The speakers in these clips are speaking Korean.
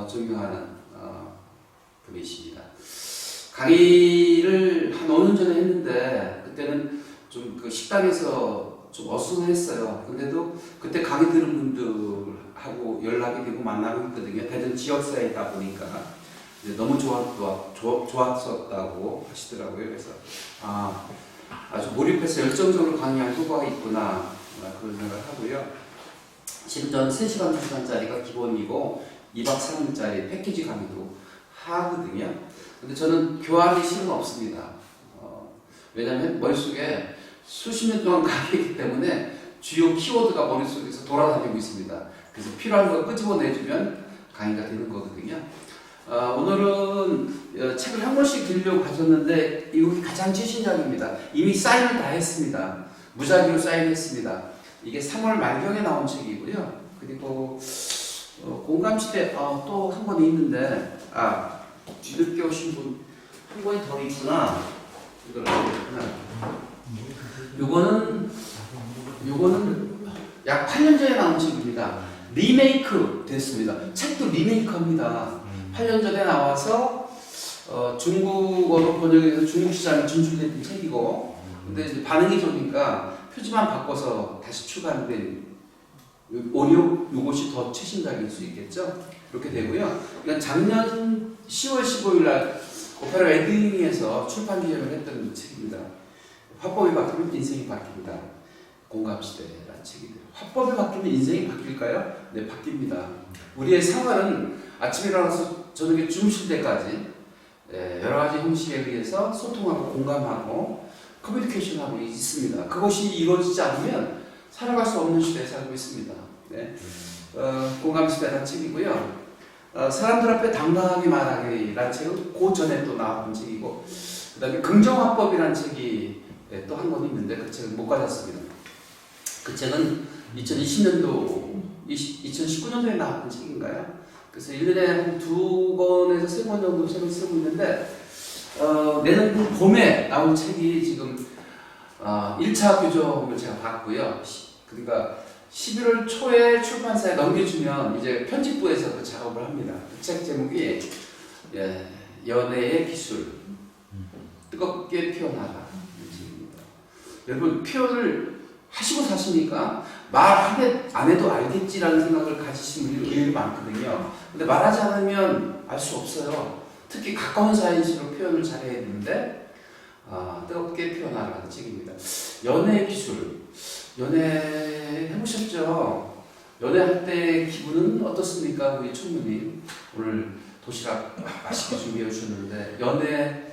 존경하는 분이십니다. 강의를 한 5년 전에 했는데 그때는 좀 그 식당에서 좀 어수선했어요. 근데도 그때 강의 들은 분들하고 연락이 되고 만나고 있거든요. 대전 지역사회에 있다 보니까 너무 좋았었다고 하시더라고요. 그래서 아주 몰입해서 열정적으로 강의할 효과가 있구나 그런 생각을 하고요. 지금 저는 3시간, 2시간짜리가 기본이고 2박 3일짜리 패키지 강의도 하거든요. 근데 저는 교환이 실은 없습니다. 왜냐하면 머릿속에 수십 년 동안 강의했기 때문에 주요 키워드가 머릿속에서 돌아다니고 있습니다. 그래서 필요한 거 끄집어내주면 강의가 되는 거거든요. 오늘은 책을 한 권씩 드리려고 가졌는데 이것이 가장 최신작입니다. 이미 사인을 다 했습니다. 무작위로 사인했습니다. 이게 3월 말경에 나온 책이고요. 그리고 공감시대 또 한 권이 있는데 뒤늦게 오신 분 한 권이 더 있구나. 이거를 요거는 약 8년 전에 나온 책입니다. 리메이크 됐습니다. 책도 리메이크합니다. 8년 전에 나와서 중국어로 번역해서 중국 시장에 진출됐던 책이고, 근데 이제 반응이 좋으니까 표지만 바꿔서 다시 출간된 오히려 이것이 더 최신작일 수 있겠죠. 이렇게 되고요. 그러니까 작년 10월 15일 날 오페라 웨딩에서 출판 기념을 했던 책입니다. 화법이 바뀌면 인생이 바뀝니다. 공감시대라는 책이고요. 화법이 바뀌면 인생이 바뀔까요? 네, 바뀝니다. 우리의 생활은 아침에 일어나서 저녁에 주무실 때까지 여러 가지 형식에 의해서 소통하고 공감하고 커뮤니케이션하고 있습니다. 그것이 이루어지지 않으면 살아갈 수 없는 시대에 살고 있습니다. 네. 공감시대라는 책이고요. 사람들 앞에 당당하게 말하기라는 책은 그 전에 또 나온 책이고, 그 다음에 긍정화법이라는 책이 또 한 권 있는데 그 책은 못 가졌습니다. 그 책은 2020년도, 2019년도에 나온 책인가요? 그래서 1년에 한 2권에서 3권 정도 책을 쓰고 있는데, 내년 봄에 나온 책이 지금 1차 교정을 제가 받고요. 그러니까 11월 초에 출판사에 넘겨주면 이제 편집부에서 그 작업을 합니다. 그 책 제목이 연애의 기술, 뜨겁게 피어나라. 여러분 표현을 하시고 사십니까? 말 안 해도 알겠지라는 생각을 가지신 분들이 의외로 많거든요. 근데 말하지 않으면 알 수 없어요. 특히 가까운 사이일수록 표현을 잘해야 되는데 뜨겁게 피어나라는 책입니다. 연애의 기술. 연애 해보셨죠? 연애할 때 기분은 어떻습니까? 우리 총무님 오늘 도시락 맛있게 준비해 주셨는데 연애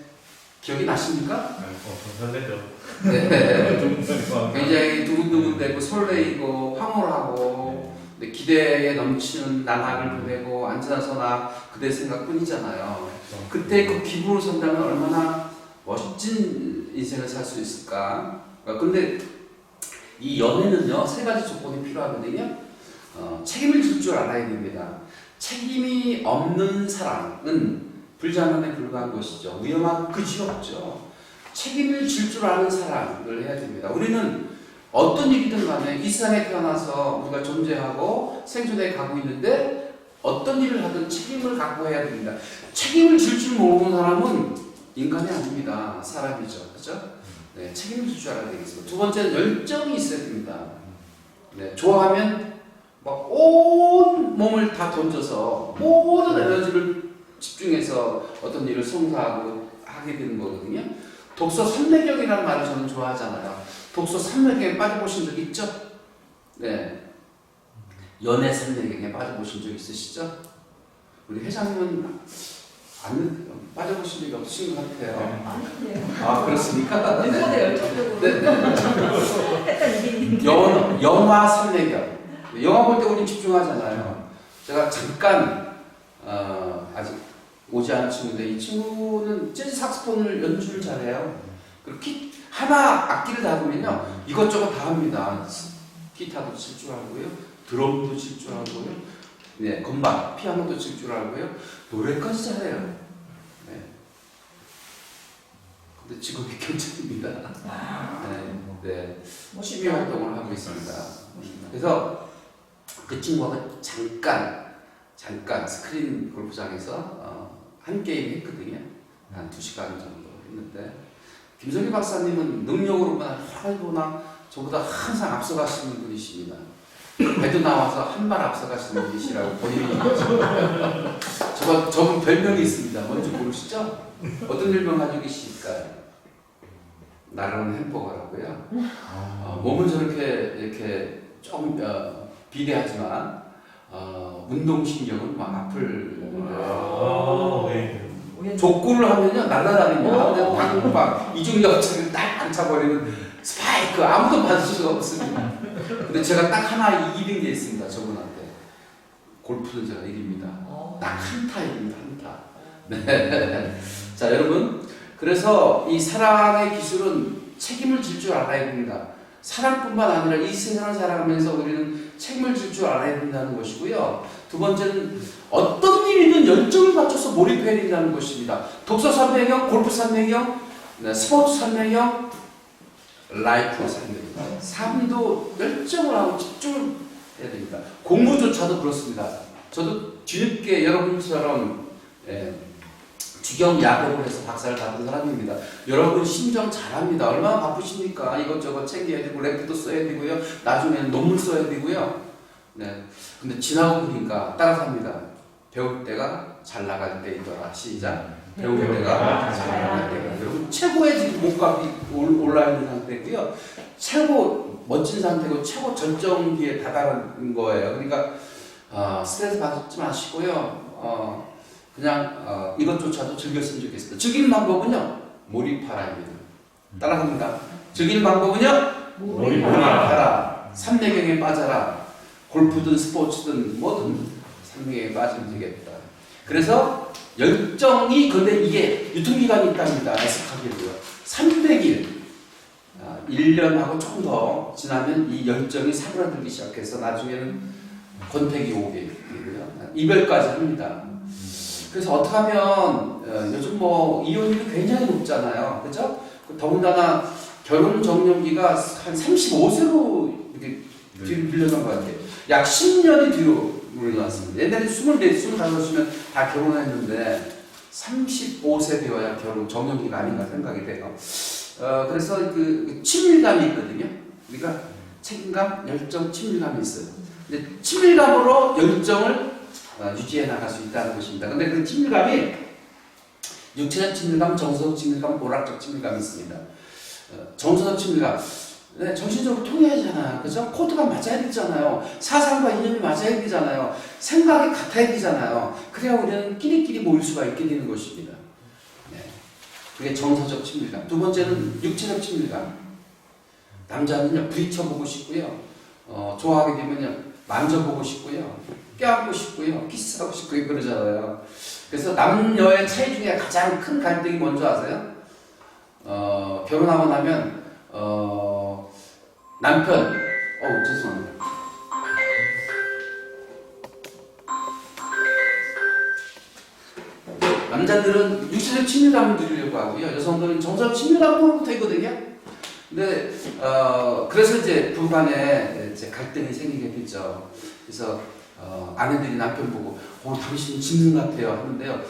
기억이 나십니까? 설레죠. 네. 굉장히 두근두근되고 설레이고 황홀하고 기대에 넘치는 나날을 보내고 앉아서나 그대 생각뿐이잖아요. 그때 그 기분을 산다면 얼마나 멋진 인생을 살 수 있을까? 근데 이 연애는요 3가지 조건이 필요하거든요. 책임을 질 줄 알아야 됩니다. 책임이 없는 사랑은 불장난에 불과한 것이죠. 위험하고 그지없죠. 책임을 질 줄 아는 사랑을 해야 됩니다. 우리는 어떤 일이든 간에 이 세상에 태어나서 우리가 존재하고 생존해 가고 있는데 어떤 일을 하든 책임을 갖고 해야 됩니다. 책임을 질 줄 모르는 사람은 인간이 아닙니다. 사람이죠. 그렇죠? 네, 책임을 질 줄 알아야 되겠습니다. 두 번째는 열정이 있어야 됩니다. 네, 좋아하면 막 온 몸을 다 던져서 모든 에너지를 집중해서 어떤 일을 성사하고 하게 되는 거거든요. 독서 삼매경이라는 말을 저는 좋아하잖아요. 독서 삼매경에 빠져보신 적 있죠? 네. 연애 삼매경에 빠져보신 적 있으시죠? 우리 회장님은 안 빠져보신 적이 없으신 것 같아요. 아닌데요. 그렇습니까? 일본에 열정적으로 네. 영화 삼매경. 영화 볼 때 우리 집중하잖아요. 제가 잠깐 아직 오지 않은 친구인데 이 친구는 재즈 sak스폰을 연주를 잘해요. 그리고 하나 악기를 다루면요 이것저것 다 합니다. 기타도 칠 줄 알고요, 드럼도 칠 줄 알고요, 네, 건반, 피아노도 칠 줄 알고요, 노래까지 잘해요. 네. 근데 직업이 경찰입니다. 네, 취미 활동을 하고 있습니다. 그래서 그 친구하고 잠깐 잠깐 스크린 골프장에서 한 게임 했거든요. 한 2시간 정도 했는데 김성기 박사님은 능력으로만 하루나 저보다 항상 앞서가시는 분이십니다. 배도 나와서 한 발 앞서가시는 분이시라고 본인이 저분 별명이 있습니다. 뭔지 모르시죠? 어떤 별명 가지고 계실까요? 나라는 햄버거라고요. 몸은 저렇게 이렇게 좀 비대하지만 운동신경은 막 앞을 족구를 하면요 날라다닙니다. 방방 이중역ч를 딱 앉혀버리는 스파이크 아무도 받을 수가 없습니다. 근데 제가 딱 하나 이긴 게 있습니다. 저분한테 골프는 제가 이깁니다. 딱 한타 이깁니다. 한타. 네. 자 여러분 그래서 이 사랑의 기술은 책임을 질 줄 알아야 됩니다. 사랑뿐만 아니라 이 세상을 살아가면서 우리는 책임을 질 줄 알아야 된다는 것이고요. 두 번째는 어떤 일이든 열정을 갖춰서 몰입해야 된다는 것입니다. 독서 300형, 골프 300형, 스포츠 300형, 라이프 300형. 삶도 열정을 하고 집중을 해야 됩니다. 공부조차도 그렇습니다. 저도 뒤늦게 여러분처럼 주경 야구를 해서 박사를 받은 사람입니다. 여러분 심정 잘합니다. 얼마나 바쁘십니까? 이것저것 챙겨야 되고 랩도 써야 되고요. 나중에는 논문 써야 되고요. 네. 근데 지나고 보니까 따라삽니다. 배울 때가 잘 나갈 때이더라. 시작. 배울 때가 잘 나갈 때가. 여러분 최고의 지금 몸값이 올라 있는 상태고요. 최고 멋진 상태고 최고 절정기에 다다른 거예요. 그러니까 스트레스 받지 마시고요. 그냥 이것조차도 즐겼으면 좋겠습니다. 즐기는 방법은요 몰입하라입니다. 따라합니다. 즐기는 방법은요 몰입하라. 삼매경에 빠져라. 골프든 스포츠든 뭐든 삼매경에 빠지면 되겠다. 그래서 열정이 근데 이게 유통기간이 있답니다. 애석하게도요. 300일 1년하고 조금 더 지나면 이 열정이 사그라들기 시작해서 나중에는 권태기 오게 되고요. 이별까지 합니다. 그래서 어떻게 하면 요즘 뭐 이혼율이 굉장히 높잖아요. 그렇죠? 더군다나 결혼 정년기가 한 35세로 이렇게 뒤로 밀려난 것 같아요. 약 10년이 뒤로 물러났습니다. 옛날에 24, 25이면 다 결혼했는데 35세 되어야 결혼 정년기가 아닌가 생각이 돼요. 그래서 그 친밀감이 있거든요. 우리가 책임감, 열정, 친밀감이 있어요. 근데 친밀감으로 열정을 유지해 나갈 수 있다는 것입니다. 근데 그 친밀감이 육체적 친밀감, 정서적 친밀감, 오락적 친밀감이 있습니다. 정서적 친밀감, 네, 정신적으로 통해야 하잖아요. 그죠? 코드가 맞아야 되잖아요. 사상과 이념이 맞아야 되잖아요. 생각이 같아야 되잖아요. 그래야 우리는 끼리끼리 모일 수가 있게 되는 것입니다. 네. 그게 정서적 친밀감. 두 번째는 육체적 친밀감. 남자는요, 부딪혀보고 싶고요. 좋아하게 되면요, 만져보고 싶고요. 껴안고 싶고요. 키스하고 싶고요. 그러잖아요. 그래서 남녀의 차이 중에 가장 큰 갈등이 뭔지 아세요? 결혼하고 나면 남편 죄송합니다. 남자들은 육체적 친밀감을 누리려고 하고요. 여성들은 정서적 친밀감으로부터 있거든요. 근데 그래서 이제 부부간에 이제 갈등이 생기게 되죠. 그래서 아내들이 남편 보고 당신 짐승 같아요 하는데요.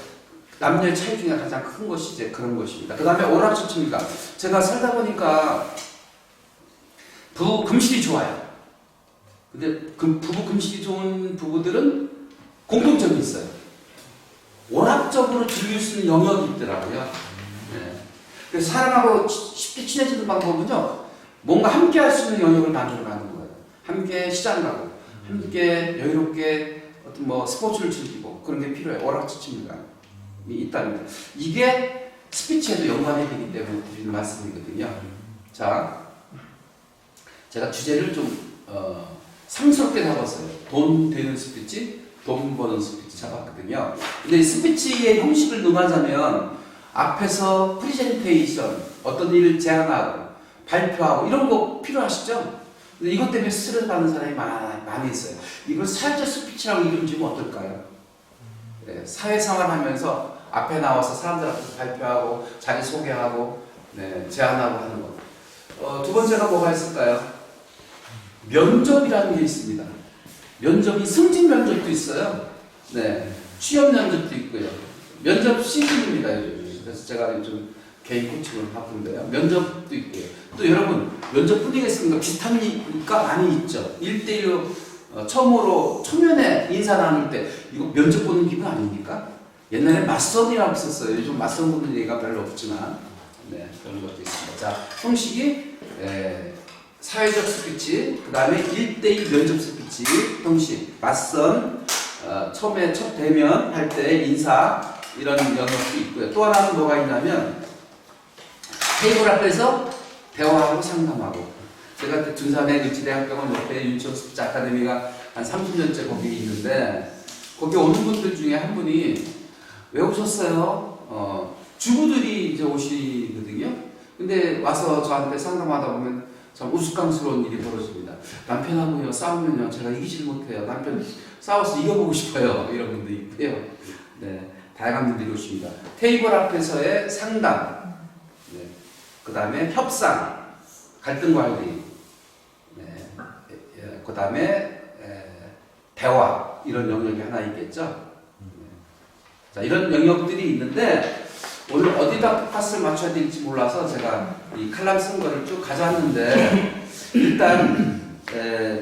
남녀의 차이 중에 가장 큰 것이 이제 그런 것입니다. 그 다음에 오락적 친밀감. 제가 살다 보니까 부부 금실이 좋아요. 근데 부부 금실이 좋은 부부들은 공통점이 있어요. 오락적으로 즐길 수 있는 영역이 있더라고요. 네. 그래서 사람하고 쉽게 친해지는 방법은요, 뭔가 함께 할 수 있는 영역을 만들어가는 거예요. 함께 시장 가고, 함께 여유롭게 어떤 뭐 스포츠를 즐기고 그런 게 필요해요. 오락적 친밀감이 있답니다. 이게 스피치에도 연관이 되기 때문에 드리는 말씀이거든요. 자, 제가 주제를 좀 상스럽게 잡았어요. 돈 되는 스피치, 돈 버는 스피치 잡았거든요. 근데 이 스피치의 형식을 논하자면 앞에서 프리젠테이션, 어떤 일을 제안하고 발표하고 이런 거 필요하시죠? 근데 이것 때문에 스트레스 받는 사람이 많이 있어요. 이걸 사회적 스피치라고 이름 지으면 어떨까요? 네, 사회생활 하면서 앞에 나와서 사람들 앞에서 발표하고 자기 소개하고 네, 제안하고 하는 거. 두 번째가 뭐가 있을까요? 면접이라는 게 있습니다. 면접이 승진 면접도 있어요. 네, 취업 면접도 있고요. 면접 시즌입니다. 요즘. 그래서 제가 요즘 개인 코칭을 바쁜데요. 면접도 있고요. 또 여러분 면접 분위기가 비슷합니까? 많이 있죠. 1대1로 처음으로 초면에 인사 나눌 때 이거 면접 보는 기분 아닙니까? 옛날에 맞선이라고 있었어요. 요즘 맞선 보는 얘기가 별로 없지만 네, 그런 것도 있습니다. 자, 형식이 사회적 스피치, 그 다음에 1대1 면접 스피치 형식, 맞선, 처음에 첫 대면 할 때 인사 이런 영역도 있고요. 또 하나는 뭐가 있냐면 테이블 앞에서 대화하고 상담하고, 제가 둔산의 의지대학병원 옆에 윤치원 스피치 아카데미가 한 30년째 거기 있는데 거기 오는 분들 중에 한 분이 왜 오셨어요? 주부들이 이제 오시거든요. 근데 와서 저한테 상담하다 보면 참 우스꽝스러운 일이 벌어집니다. 남편하고요 싸우면요 제가 이기질 못해요. 남편 싸워서 이겨보고 싶어요. 이런 분도 있고요. 네, 다양한 분들이 오십니다. 테이블 앞에서의 상담, 네, 그 다음에 협상, 갈등 관리, 네, 그 다음에 대화, 이런 영역이 하나 있겠죠. 네. 자, 이런 영역들이 있는데 오늘 어디다 포커스를 맞춰야 될지 몰라서 제가 이 칼럼 쓴 거를 쭉 가져왔는데 일단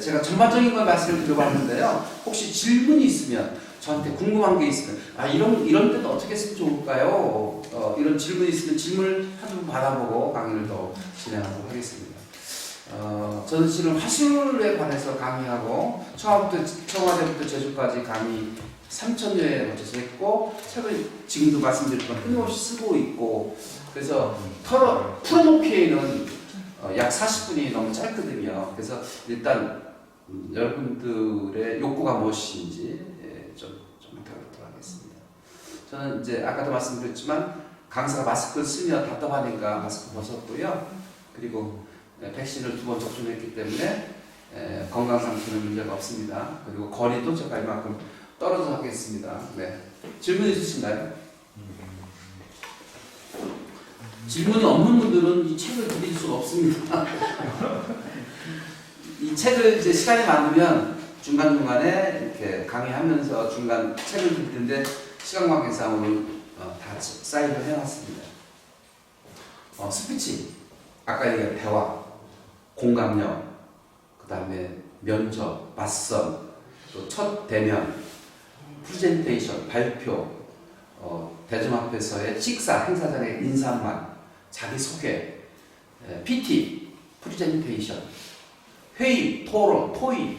제가 전반적인 걸 말씀을 드려봤는데요. 혹시 질문이 있으면, 저한테 궁금한 게 있으면, 이런 때는 어떻게 쓰면 좋을까요? 이런 질문이 있으면 질문을 한두 받아보고 강의를 더 진행하도록 하겠습니다. 저는 지금 화술에 관해서 강의하고 청와대부터 제주까지 강의 3,000여에 걸쳐서 했고, 책을 지금도 말씀드렸지만 끊임없이 쓰고 있고, 그래서 풀어놓기에는 약 40분이 너무 짧거든요. 그래서 일단 여러분들의 욕구가 무엇인지 좀 해보도록 하겠습니다. 저는 이제 아까도 말씀드렸지만 강사가 마스크를 쓰면 답답하니까 마스크 벗었고요. 그리고 백신을 2번 접종했기 때문에 건강 상태는 문제가 없습니다. 그리고 거리도 제가 이만큼 떨어져 하겠습니다. 네. 질문 있으신가요? 질문이 없는 분들은 이 책을 드릴 수가 없습니다. 이 책을 이제 시간이 많으면 중간중간에 이렇게 강의하면서 중간 책을 드리는데 시간 관계상 오늘 다 사인을 해놨습니다. 스피치, 아까 얘기한 대화, 공감력, 그 다음에 면접, 맞선, 또 첫 대면, 프레젠테이션, 발표, 대중 앞에서의 식사, 행사장의 인사말, 자기소개, PT, 프레젠테이션, 회의, 토론, 토의,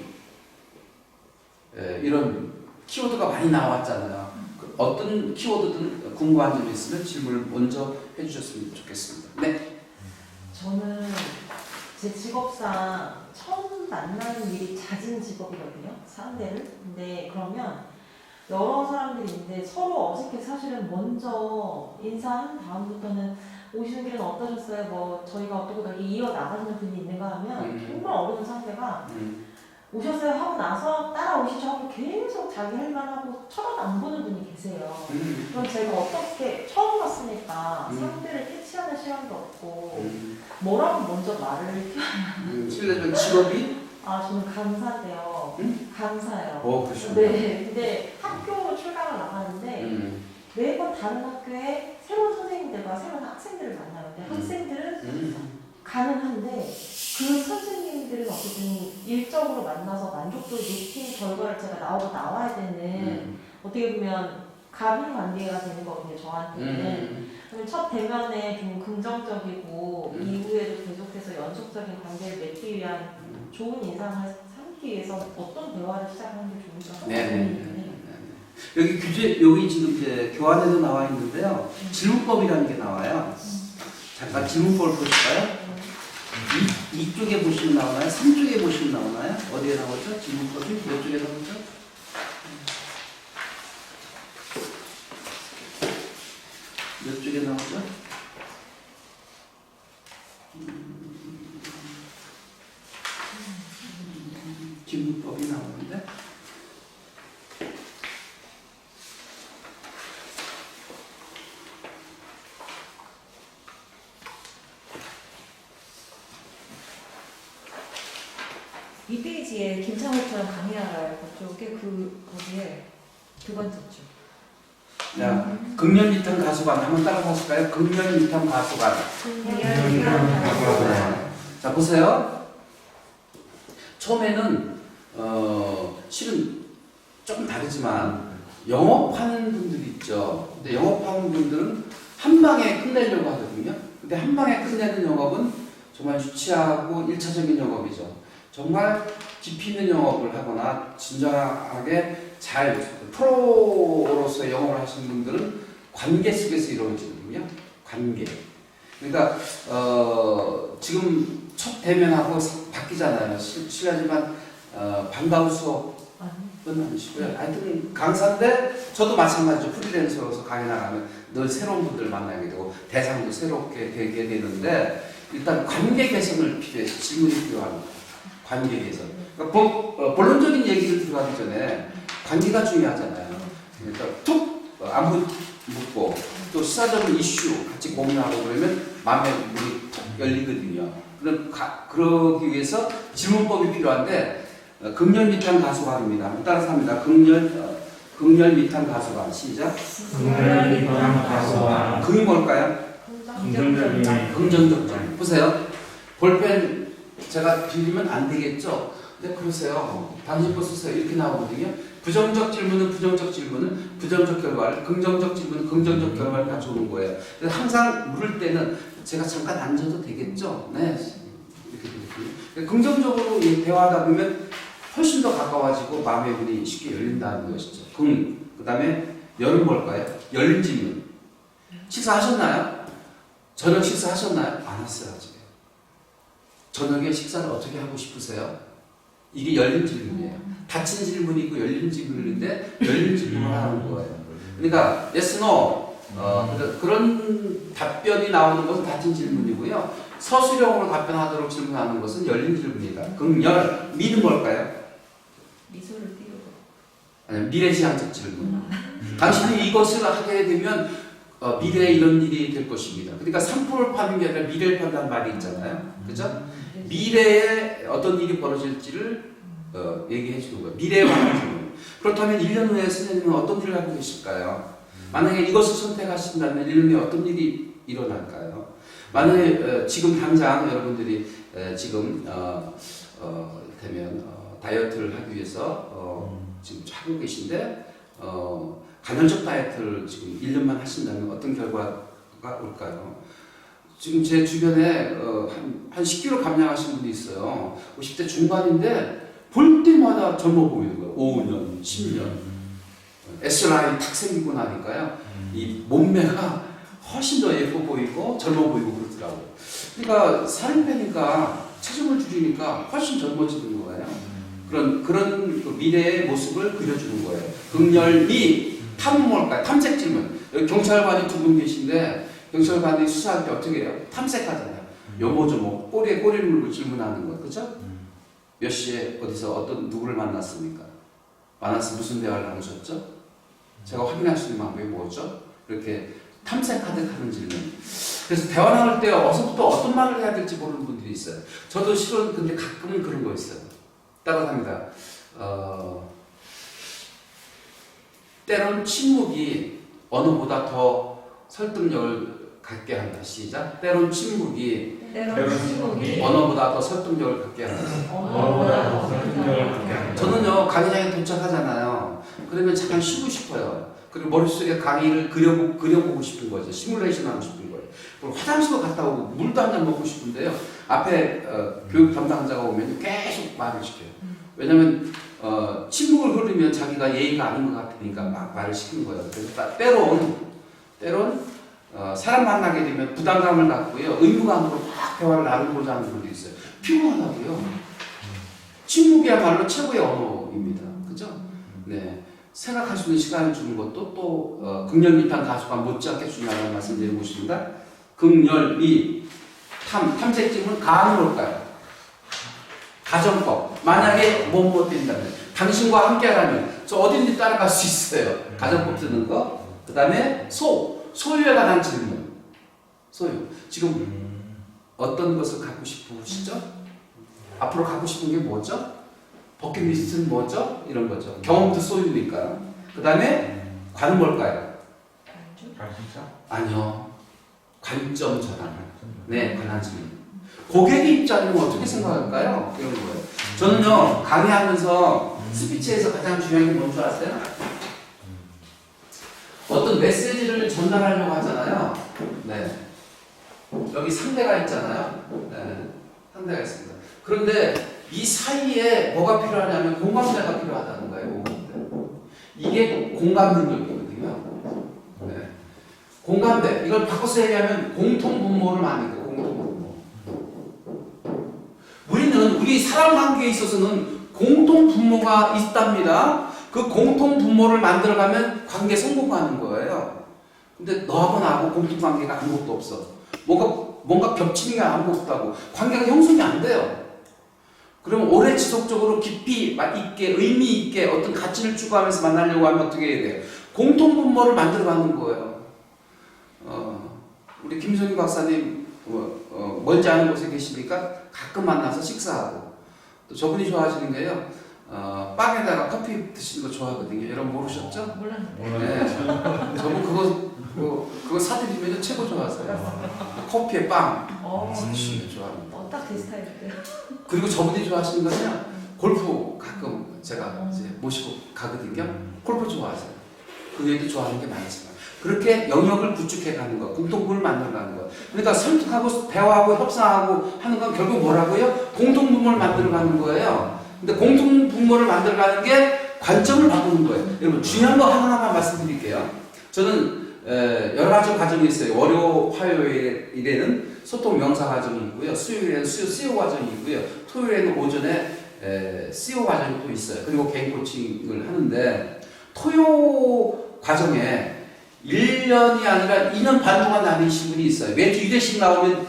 이런 키워드가 많이 나왔잖아요. 어떤 키워드든 궁금한 점이 있으면 질문을 먼저 해주셨으면 좋겠습니다. 네. 저는 제 직업상 처음 만나는 일이 잦은 직업이거든요. 사람들을. 근데 그러면 여러 사람들이 있는데 서로 어색해. 사실은 먼저 인사한 다음부터는 오시는 길은 어떠셨어요? 뭐 저희가 어떻게 이어나가는 분이 있는가 하면 정말 어려운 상대가 오셨어요 하고 나서 따라오시죠 하고 계속 자기 할 말하고 쳐다도 안 보는 분이 계세요. 그럼 제가 어떻게 처음 봤으니까 상대를 캐치하는 시간도 없고 뭐라고 먼저 말을 실례지만 직업이? 저는 강사인데요. 강사예요. 그러시구나. 네, 근데 학교 출강을 나가는데 매번 다른 학교에 새로운 선생님들과 새로운 학생들을 만나는데 학생들은 가능한데 그 선생님들은 어쨌든 일적으로 만나서 만족도 높인 결과를 제가 나와야 되는 어떻게 보면 갑인 관계가 되는 거거든요. 저한테는. 그러면 첫 대면에 좀 긍정적이고 이후에도 계속해서 연속적인 관계를 맺기 위한 좋은 인상을 삼기 위해서 어떤 대화를 시작하는 게 좋을까? 네. 여기 지금 이제 교환에도 나와 있는데요. 질문법이라는 게 나와요. 잠깐 질문법을 보실까요? 이쪽에 보시면 나오나요? 3쪽에 보시면 나오나요? 어디에 나오죠? 질문법이 몇 쪽에 나오죠? 몇 쪽에 나오죠? 질문법이 나오는데 이 페이지에 김창호처럼 강의하라 그쪽에 거기에 두 번째 줄. 자, 극렬 밑한 가수관 한번 따라서 하실까요? 극렬 밑한 가수관. 네. 자, 보세요. 처음에는 실은 조금 다르지만 영업하는 분들이 있죠. 근데 영업하는 분들은 한 방에 끝내려고 하거든요. 근데 한 방에 끝내는 영업은 정말 유치하고 1차적인 영업이죠. 정말 깊이 있는 영업을 하거나 진정하게 잘 프로로서 영업을 하시는 분들은 관계 속에서 이루어지거든요. 관계. 그러니까 지금 첫 대면하고 바뀌잖아요. 실례지만 반가운 수업은 아니시고요. 하여튼 강사인데 저도 마찬가지죠. 프리랜서로서 강의 나가면 늘 새로운 분들 만나게 되고 대상도 새롭게 되게 되는데 일단 관계 개선을 필요해서 질문이 필요합니다. 관계 개선. 그러니까 본론적인 얘기를 들어가기 전에 관계가 중요하잖아요. 그러니까 툭 안 묻고 또 시사적인 이슈 같이 고민하고 그러면 마음의 문이 툭 열리거든요. 그러기 위해서 질문법이 필요한데 극렬 밑한 가수관입니다. 따라서 합니다. 극렬 밑한 가수관. 시작. 극렬 밑한 가수관. 극이 뭘까요? 긍정적 점. 보세요. 볼펜 제가 빌리면 안 되겠죠? 근데 그러세요. 당신 거 쓰세요. 이렇게 나오거든요. 부정적 질문은 부정적 결과를, 긍정적 질문은 긍정적 결과를 가져오는 거예요. 그래서 항상 물을 때는 제가 잠깐 앉아도 되겠죠? 네. 이렇게 되거든요. 긍정적으로 대화하다 보면 훨씬 더 가까워지고 마음의 문이 쉽게 열린다는 것이죠. 그 다음에 열은 뭘까요? 열린 질문. 식사하셨나요? 저녁 식사하셨나요? 안 했어요, 아직. 저녁에 식사를 어떻게 하고 싶으세요? 이게 열린 질문이에요. 닫힌 질문이고 열린 질문인데 열린 질문을 하는 거예요. 그러니까 yes, no 그런 답변이 나오는 것은 닫힌 질문이고요. 서술형으로 답변하도록 질문하는 것은 열린 질문이다. 극렬, 미는 뭘까요? 미소를 띄우고. 아니, 미래지향적 질문. 당신이 이것을 하게 되면 미래에 이런 일이 될 것입니다. 그러니까 산포를 파는 게 아니라 미래를 판다는 말이 있잖아요. 그죠? 미래에 어떤 일이 벌어질지를 얘기해 주는 거예요. 미래에 관한 질문. 그렇다면 1년 후에 선생님은 어떤 일을 하고 계실까요? 만약에 이것을 선택하신다면 1년 후에 어떤 일이 일어날까요? 만약에 지금 당장 여러분들이 지금 되면 다이어트를 하기 위해서 지금 하고 계신데 간헐적 다이어트를 지금 1년만 하신다면 어떤 결과가 올까요? 지금 제 주변에 한 10kg 감량하신 분이 있어요. 50대 중반인데 볼 때마다 젊어 보이는 거예요. 5년, 10년. S라인이 탁 생기고 나니까요. 이 몸매가 훨씬 더 예뻐 보이고 젊어 보이고 그러더라고요. 그러니까 살을 빼니까 체중을 줄이니까 훨씬 젊어지는 거예요. 그런 그 미래의 모습을 그려주는 거예요. 극렬미, 탐은 뭘까요? 탐색 질문. 여기 경찰관이 두 분 계신데 경찰관이 수사할 때 어떻게 해요? 탐색하잖아요. 요모조모 꼬리에 꼬리를 물고 질문하는 거, 그죠? 몇 시에 어디서 어떤 누구를 만났습니까? 만나서 무슨 대화를 나누셨죠? 제가 확인할 수 있는 방법이 뭐죠? 이렇게 탐색하듯 하는 질문. 그래서 대화 나눌 때 어서부터 어떤 말을 해야 될지 모르는 분들이 있어요. 저도 실은 근데 가끔은 그런 거 있어요. 따라합니다. 때론 침묵이 언어보다 더 설득력을 갖게 한다. 시작. 때론 침묵이 언어보다 더 설득력을 갖게 한다. 저는요 강의장에 도착하잖아요. 그러면 잠깐 쉬고 싶어요. 그리고 머릿속에 강의를 그려보고 싶은 거죠. 시뮬레이션 하고 싶은 거예요. 그리고 화장실 갔다 오고 물도 한 잔 먹고 싶은데요. 앞에 교육 담당자가 오면 계속 말을 시켜요. 왜냐면 침묵을 흐르면 자기가 예의가 아닌 것 같으니까 막 말을 시키는 거예요. 그래서 때론 사람 만나게 되면 부담감을 갖고요. 의무감으로 막 대화를 나누고자 하는 분도 있어요. 피곤하다고요. 침묵이야말로 최고의 언어입니다. 그죠? 네. 생각할 수 있는 시간을 주는 것도 또 극렬미탄 가수관 못지않게 중요하다는 말씀 드리고 싶습니다. 극렬미 탐색질문 가는 뭘까요? 가정법. 만약에 뭐뭐 된다면 당신과 함께라면 저 어딘지 따라갈 수 있어요. 가정법 쓰는 거. 그 다음에 소유에 관한 질문. 소유. 지금 어떤 것을 갖고 싶으시죠? 앞으로 갖고 싶은 게 뭐죠? 버킷리스트는 뭐죠? 이런 거죠. 경험도 소유니까요. 그 다음에 관은 뭘까요? 관심사? 아니요. 관점 전환. 네, 관한 질문. 고객의 입장이면 어떻게 생각할까요? 이런 거예요. 저는요, 강의하면서 스피치에서 가장 중요한 게 뭔지 아세요? 어떤 메시지를 전달하려고 하잖아요. 네. 여기 상대가 있잖아요. 네. 상대가 있습니다. 그런데 이 사이에 뭐가 필요하냐면 공감대가 필요하다는 거예요. 공감대. 이게 공감 능력이거든요. 네. 공감대. 이걸 바꿔서 얘기하면 공통분모를 만든 거예요. 공통분모. 우리 사람 관계에 있어서는 공통분모가 있답니다. 그 공통분모를 만들어가면 관계 성공하는 거예요. 근데 너하고 나하고 공통관계가 아무것도 없어. 뭔가 겹치는 게 아무것도 없다고. 관계가 형성이 안 돼요. 그러면 오래 지속적으로 깊이 있게, 의미 있게 어떤 가치를 추구하면서 만나려고 하면 어떻게 해야 돼요? 공통분모를 만들어가는 거예요. 우리 김성희 박사님 멀지 않은 곳에 계시니까 가끔 만나서 식사하고, 또 저분이 좋아하시는 게요, 빵에다가 커피 드시는 거 좋아하거든요. 여러분 모르셨죠? 몰랐는데. 네. 저분 그거 사드리면 최고 좋아하세요. 커피에 빵. 진짜 좋아합니다. 딱 제 스타일인데요. 그리고 저분이 좋아하시는 거는 골프 가끔 제가 이제 모시고 가거든요. 골프 좋아하세요. 그 외에도 좋아하는 게 많지만. 그렇게 영역을 구축해 가는 거, 공통분을 만들어 가는 거. 그러니까 설득하고 대화하고 협상하고 하는 건 결국 뭐라고요? 공통분모를 만들어 가는 거예요. 근데 공통분모를 만들어 가는 게 관점을 바꾸는 거예요. 여러분 중요한 거 하나만 말씀드릴게요. 저는 여러 가지 과정이 있어요. 월요, 화요일에는 소통 명사 과정이 있고요. 수요일에는 수요 과정이 있고요. 토요일에는 오전에 CO 과정이 또 있어요. 그리고 개인 코칭을 하는데 토요 과정에 1년이 아니라 2년 반 동안 다니신 분이 있어요. 매주 2회씩 나오면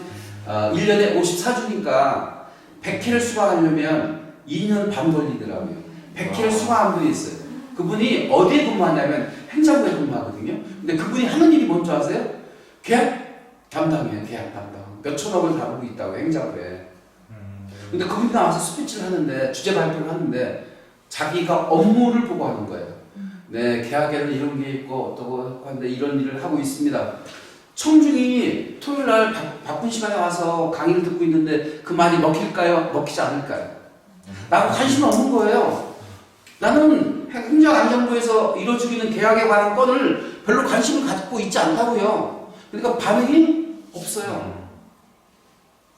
1년에 54주니까 100회를 수강하려면 2년 반 걸리더라고요. 100회를 수강한 분이 있어요. 그분이 어디에 근무하냐면 행정부에 근무하거든요. 근데 그분이 하는 일이 뭔지 아세요? 계약 담당이에요. 계약 담당. 몇 천억을 다루고 있다고 행정부에. 근데 그분이 나와서 스피치를 하는데, 주제 발표를 하는데 자기가 업무를 보고 하는 거예요. 네, 계약에는 이런 게 있고 어떠고 하는데 이런 일을 하고 있습니다. 청중이 토요일 날 바쁜 시간에 와서 강의를 듣고 있는데 그 말이 먹힐까요? 먹히지 않을까요? 나하고 관심이 없는 거예요. 나는 행정안전부에서 이루어지고 있는 계약에 관한 건을 별로 관심을 갖고 있지 않다고요. 그러니까 반응이 없어요.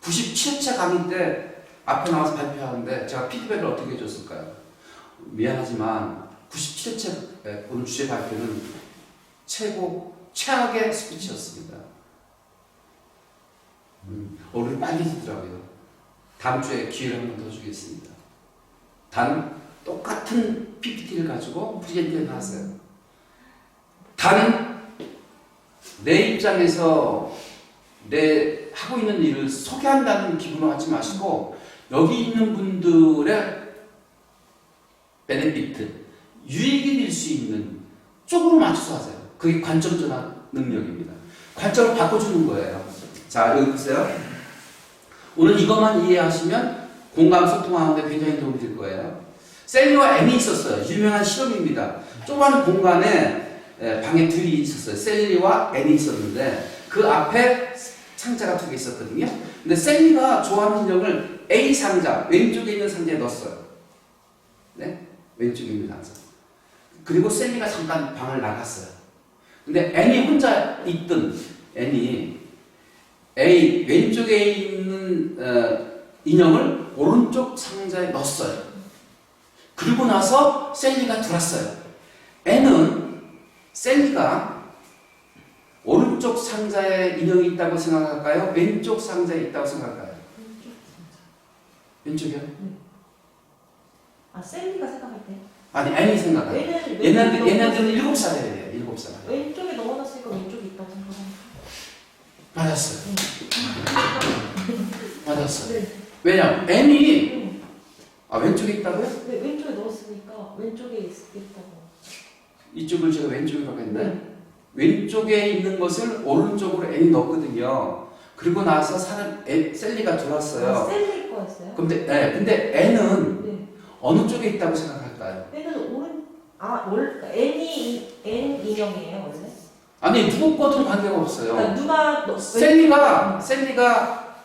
97회차 강의 때 앞에 나와서 발표하는데 제가 피드백을 어떻게 해줬을까요? 미안하지만 97회차 오늘 주제 발표는 최악의 스피치였습니다. 얼굴이 빨개지더라고요. 다음 주에 기회를 한 번 더 주겠습니다. 단 똑같은 PPT를 가지고 프레젠테이션을 하세요. 단 내 입장에서 내 하고 있는 일을 소개한다는 기분으로 하지 마시고 여기 있는 분들의 베네피트, 유익이 될 수 있는 쪽으로 맞춰서 하세요. 그게 관점 전환 능력입니다. 관점을 바꿔주는 거예요. 자, 여기 보세요. 오늘 이것만 이해하시면 공감 소통하는데 굉장히 도움이 될 거예요. 셀리와 앤이 있었어요. 유명한 실험입니다. 좁은 공간에 방에 둘이 있었어요. 셀리와 앤이 있었는데 그 앞에 상자가 2개 있었거든요. 근데 셀리가 좋아하는 인형을 A 상자, 왼쪽에 있는 상자에 넣었어요. 네? 왼쪽에 있는 상자. 그리고 셀리가 잠깐 방을 나갔어요. 근데 앤이 혼자 있던 앤이 A 왼쪽에 있는 인형을 오른쪽 상자에 넣었어요. 그리고 나서 셀리가 들어왔어요. 앤은 셀리가 오른쪽 상자에 인형이 있다고 생각할까요? 왼쪽 상자에 있다고 생각할까요? 왼쪽이요? 아, 셀리가 생각할 때? 아니, 앤이 생각해요. 얘네들은 7살이에요. 7살. 왼쪽에 넣어놨으니까 왼쪽에 있다고 생각합니다. 맞았어요. 맞았어요. 네. 왜냐면 앤이 왼쪽에 있다고요? 네, 왼쪽에 넣었으니까 왼쪽에 있다고. 이쪽을 제가 왼쪽이라고 했나요? 왼쪽에 있는 것을 오른쪽으로 앤이 넣었거든요. 그리고 나서 셀리가 들어왔어요. 셀리 거였어요? 근데 앤은 네. 어느 쪽에 있다고 생각할까요? 얘는 N 인형이에요 원래? 아니 누구 거든 관계가 없어요. 그러니까 누가 셀리가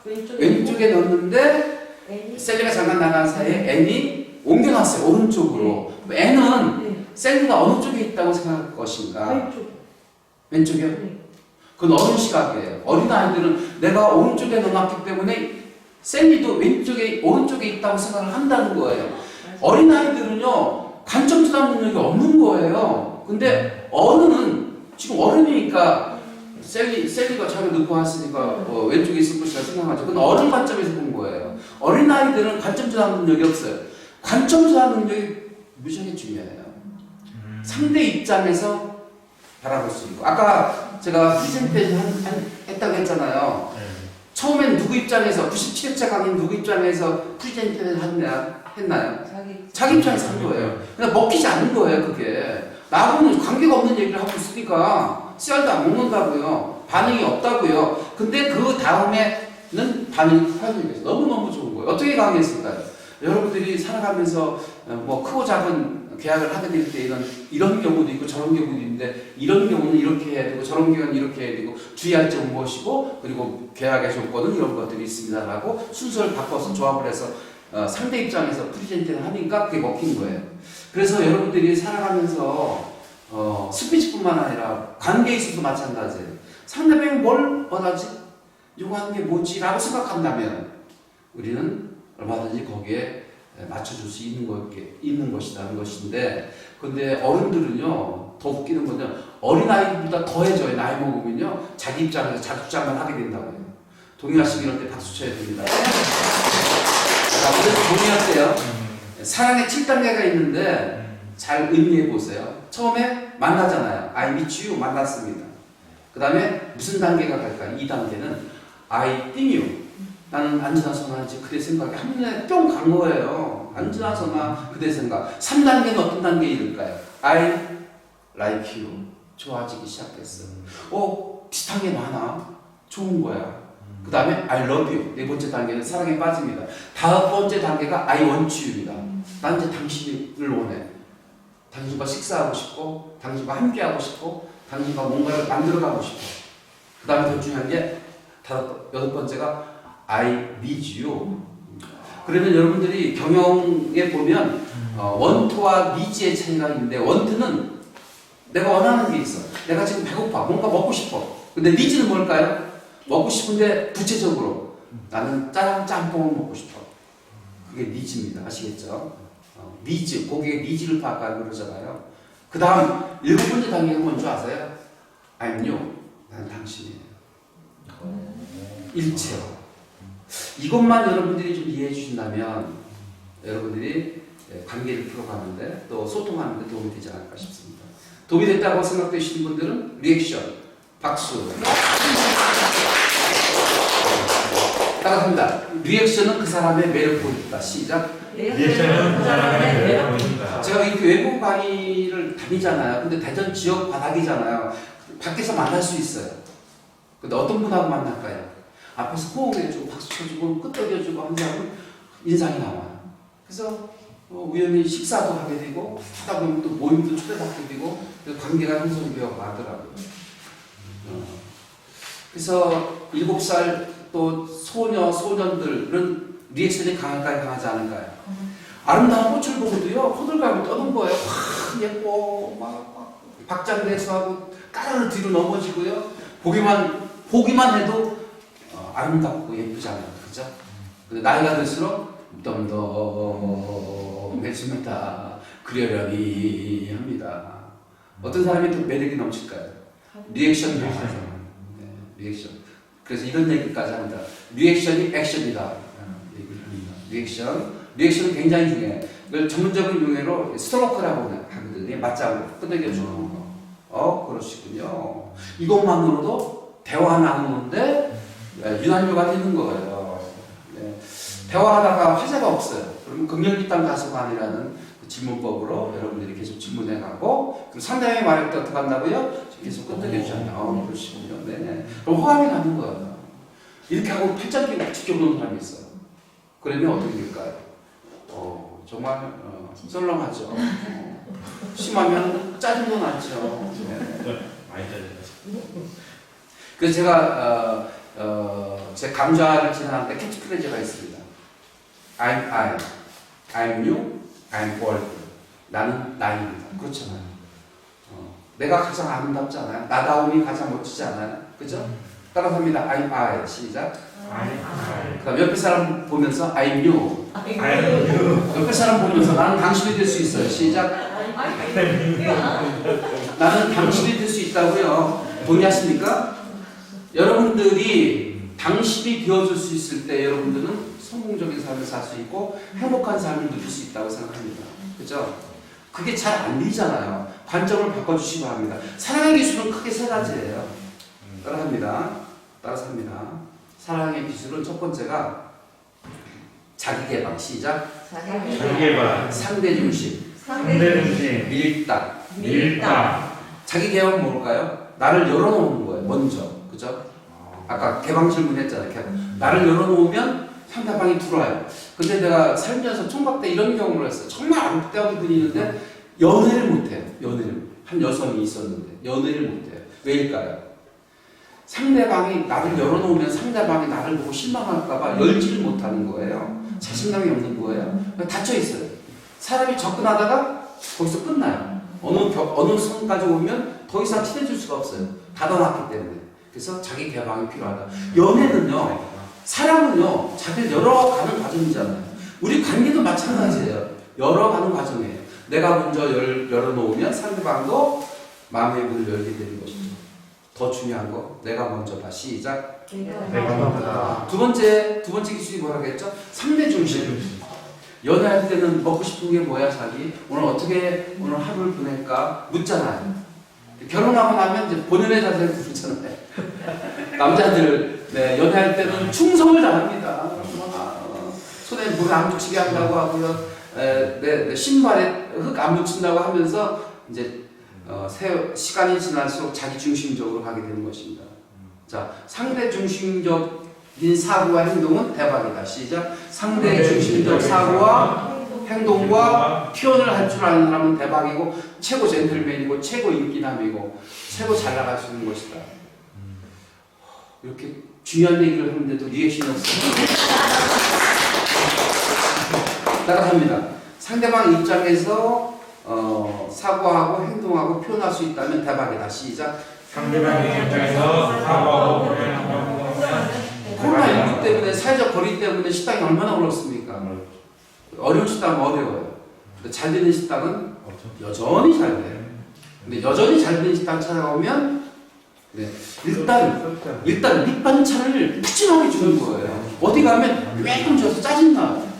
왼쪽에 왼쪽에 넣었는데 N이 셀리가 잠깐 나간 사이에 N이 옮겨놨어요. 오른쪽으로. N은 네. 셀리가 어느 쪽에 있다고 생각할 것인가? 왼쪽. 왼쪽이요? 네. 그건 어른 시각이에요. 어린아이들은 내가 오른쪽에 넣어놨기 때문에 셀리도 오른쪽에 있다고 생각을 한다는 거예요. 어린아이들은요, 관점 전환 능력이 없는 거예요. 근데 어른은, 지금 어른이니까 셀리가 자기가 넣고 왔으니까 왼쪽에 있을 것이라 생각하죠. 그건 어른 관점에서 본 거예요. 어린아이들은 관점 전환 능력이 없어요. 관점 전환 능력이 무지하게 중요해요. 상대 입장에서 바라볼 수 있고. 아까 제가 프레젠테이션 했다고 했잖아요. 처음엔 누구 입장에서 97회차 강의 누구 입장에서 프레젠테이션 했나요? 자기 입장에서 한 거예요. 근데 먹히지 않는 거예요, 그게. 나하고는 관계가 없는 얘기를 하고 있으니까 씨알도 안 먹는다고요. 반응이 없다고요. 근데 그 다음에는 반응이 활발해서 너무너무 좋은 거예요. 어떻게 강의했을까요? 여러분들이 살아가면서 뭐 크고 작은 계약을 하게 될 때 이런 경우도 있고 저런 경우도 있는데 이런 경우는 이렇게 해야 되고 저런 경우는 이렇게 해야 되고 주의할 점은 무엇이고 그리고 계약의 조건은 이런 것들이 있습니다라고 순서를 바꿔서 조합을 해서 상대 입장에서 프레젠테이션을 하니까 그게 먹힌 거예요. 그래서 여러분들이 살아가면서 스피치뿐만 아니라 관계에 있어도 마찬가지예요. 상대방이 뭘 원하지? 요구하는 게 뭐지? 라고 생각한다면 우리는 얼마든지 거기에 맞춰줄 수 있는 것이라는 것인데, 근데 어른들은요, 더 웃기는 건요, 어린아이보다 더해져요. 나이 먹으면요, 자기 입장에서 자기 주장만 하게 된다고요. 동의하시면 이럴 때 박수 쳐야 됩니다. 자, 그래서 동의할게요. 사랑의 7단계가 있는데, 잘 의미해 보세요. 처음에 만나잖아요. I meet you, 만났습니다. 그 다음에 무슨 단계가 갈까요? 2단계는 I think you. 나는 안지나서나 그대 생각에 한눈에 뿅 간 거예요. 안지나서나 그대 생각. 3단계는 어떤 단계일까요? I like you. 좋아지기 시작했어. 비슷한 게 많아. 좋은 거야. 그 다음에 I love you. 네 번째 단계는 사랑에 빠집니다. 다섯 번째 단계가 I want you입니다. 난 이제 당신을 원해. 당신과 식사하고 싶고, 당신과 함께하고 싶고, 당신과 뭔가를 만들어가고 싶어. 그 다음에 더 중요한 게 여섯 번째가 I need you. 그러면 여러분들이 경영에 보면 원투와 니즈의 차이가 있는데, 원투는 내가 원하는 게 있어. 내가 지금 배고파. 뭔가 먹고 싶어. 근데 니즈는 뭘까요? 먹고 싶은데 구체적으로 나는 짬뽕을 먹고 싶어. 그게 니즈입니다. 아시겠죠? 니즈, 고객의 니즈를 파악하고 그러잖아요. 그 다음 7번째 단계가 뭔지 아세요? I'm you. 나는 당신이에요. 일체요. 이것만 여러분들이 좀 이해해 주신다면 여러분들이 관계를 풀어가는데 또 소통하는 데 도움이 되지 않을까 싶습니다. 도움이 됐다고 생각되시는 분들은 리액션, 박수. 따라합니다. 리액션은 그 사람의 매력 보인다. 시작. 리액션은 그 사람의 매력 보인다. 제가 이렇게 외부 강의를 다니잖아요. 근데 대전 지역 바닥이잖아요. 밖에서 만날 수 있어요. 근데 어떤 분하고 만날까요? 앞에서 호응해주고 박수 쳐주고 끄떡여주고 하는 사람은 인상이 나와요. 그래서 우연히 식사도 하게 되고 하다 보면 또 모임도 초대받게 되고 관계가 형성이 되어 가더라고요. 그래서 7살 또 소년들은 리액션이 강할까요? 강하지 않을까요? 아름다운 꽃을 보고도요 호들갑을 떠는 거예요. 와 예뻐 막 박장대소하고 까르르 뒤로 넘어지고요. 보기만 해도 아름답고 예쁘잖아요. 그죠? 근데 나이가 들수록 덤덤해집니다. 그러려니 합니다. 어떤 사람이 또 매력이 넘칠까요? 리액션 강하죠. 네, 리액션. 그래서 이런 얘기까지 합니다. 리액션이 액션이다. 얘기를 합니다. 리액션은 굉장히 중요해요. 이걸 전문적인 용어로 스트로크라고 하거든요. 맞장구 끄덕여주는 거. 그러시군요. 이것만으로도 대화 나누는데 유난료가 되는 거예요. 네. 대화하다가 화제가 없어요. 그러면 금연기땅 가서관이라는 질문법으로 여러분들이 계속 질문해가고 그리고 상대방이 말할 때 어떻게 한다고요? 계속 끄덕여주잖아요. 그러시군요. 네. 그럼 호감이 가는 거예요. 이렇게 하고 팔짱 끼고 지켜보는 사람이 있어요. 그러면 어떻게 될까요? 정말 썰렁하죠. 심하면 짜증도 나죠. 네. 많이 짜증나. 그래서 제가 제 감자를 진행할 때 캐치프레이즈가 있습니다. I'm I, I'm you, I'm world. 나는 나입니다. 그렇잖아요. 내가 가장 아름답지 않아요? 나다움이 가장 멋지지 않아요? 그죠? 따라서 합니다. I'm I. 시작. 그다음 옆에 사람 보면서 I'm you. 옆에 사람 보면서 나는 당신이 될 수 있어요. 시작. 나는 당신이 될 수 있다고요. 동의하십니까? 여러분들이 당신이 되어줄 수 있을 때 여러분들은 성공적인 삶을 살 수 있고 행복한 삶을 누릴 수 있다고 생각합니다. 그죠? 그게 잘 안 되잖아요. 관점을 바꿔주시기 바랍니다. 사랑의 기술은 크게 세 가지예요. 따라합니다. 사랑의 기술은 첫 번째가 자기개방. 시작. 자기개발, 상대중심, 상대중심, 밀당. 자기개방은 뭘까요? 나를 열어놓는 거예요. 먼저. 그죠? 아까 개방 질문했잖아요. 나를 열어놓으면 상대방이 들어와요. 근데 내가 살면서 총각 때 이런 경험을 했어요. 정말 아름다운 분이 있는데 연애를 못해요. 한 여성이 있었는데 연애를 못해요. 왜일까요? 상대방이 나를 열어놓으면 상대방이 나를 보고 실망할까봐 열지를 못하는 거예요. 자신감이 없는 거예요. 닫혀 있어요. 사람이 접근하다가 거기서 끝나요. 어느 선까지 오면 더 이상 친해질 수가 없어요. 닫아놨기 때문에. 그래서 자기 개방이 필요하다. 연애는요, 사랑은요, 자기를 열어가는 과정이잖아요. 우리 관계도 마찬가지예요. 열어가는 과정이에요. 내가 먼저 열어놓으면 상대방도 마음의 문을 열게 되는 것이죠. 더 중요한 거, 내가 먼저다. 시작. 내가 먼저다. 두 번째 기술이 뭐라고 했죠? 상대 중심. 연애할 때는 먹고 싶은 게 뭐야, 자기? 오늘 하루를 보낼까? 묻잖아요. 결혼하고 나면 이제 본연의 자세를 부르잖아요. 남자들, 네, 연애할 때는 충성을 다합니다. 손에 물 안 묻히게 한다고 하고요. 내 신발에 흙 안 묻힌다고 하면서 이제 시간이 지날수록 자기 중심적으로 가게 되는 것입니다. 자, 상대 중심적인 사고와 행동은 대박이다. 시작. 상대 중심적 사고와 행동과 표현을 할 줄 아는 사람은 대박이고 최고 젠틀맨이고 최고 인기남이고 최고 잘 나갈 수 있는 것이다. 이렇게 중요한 얘기를 하는데도 리액션이 없어요. 따라합니다. 상대방 입장에서 사고하고 행동하고 표현할 수 있다면 대박이다. 시작. 상대방의 입장에서 사고하고 표현하고 코로나19 때문에 사회적 거리 때문에 식당이 얼마나 어렵습니까? 어려운 식당은 어려워요. 근데 잘 되는 식당은 여전히 잘 돼요. 근데 여전히 잘 되는 식당 찾아오면 일단 밑반찬을 푸짐하게 주는 거예요. 어디 가면 요만큼 줘서 짜증나요.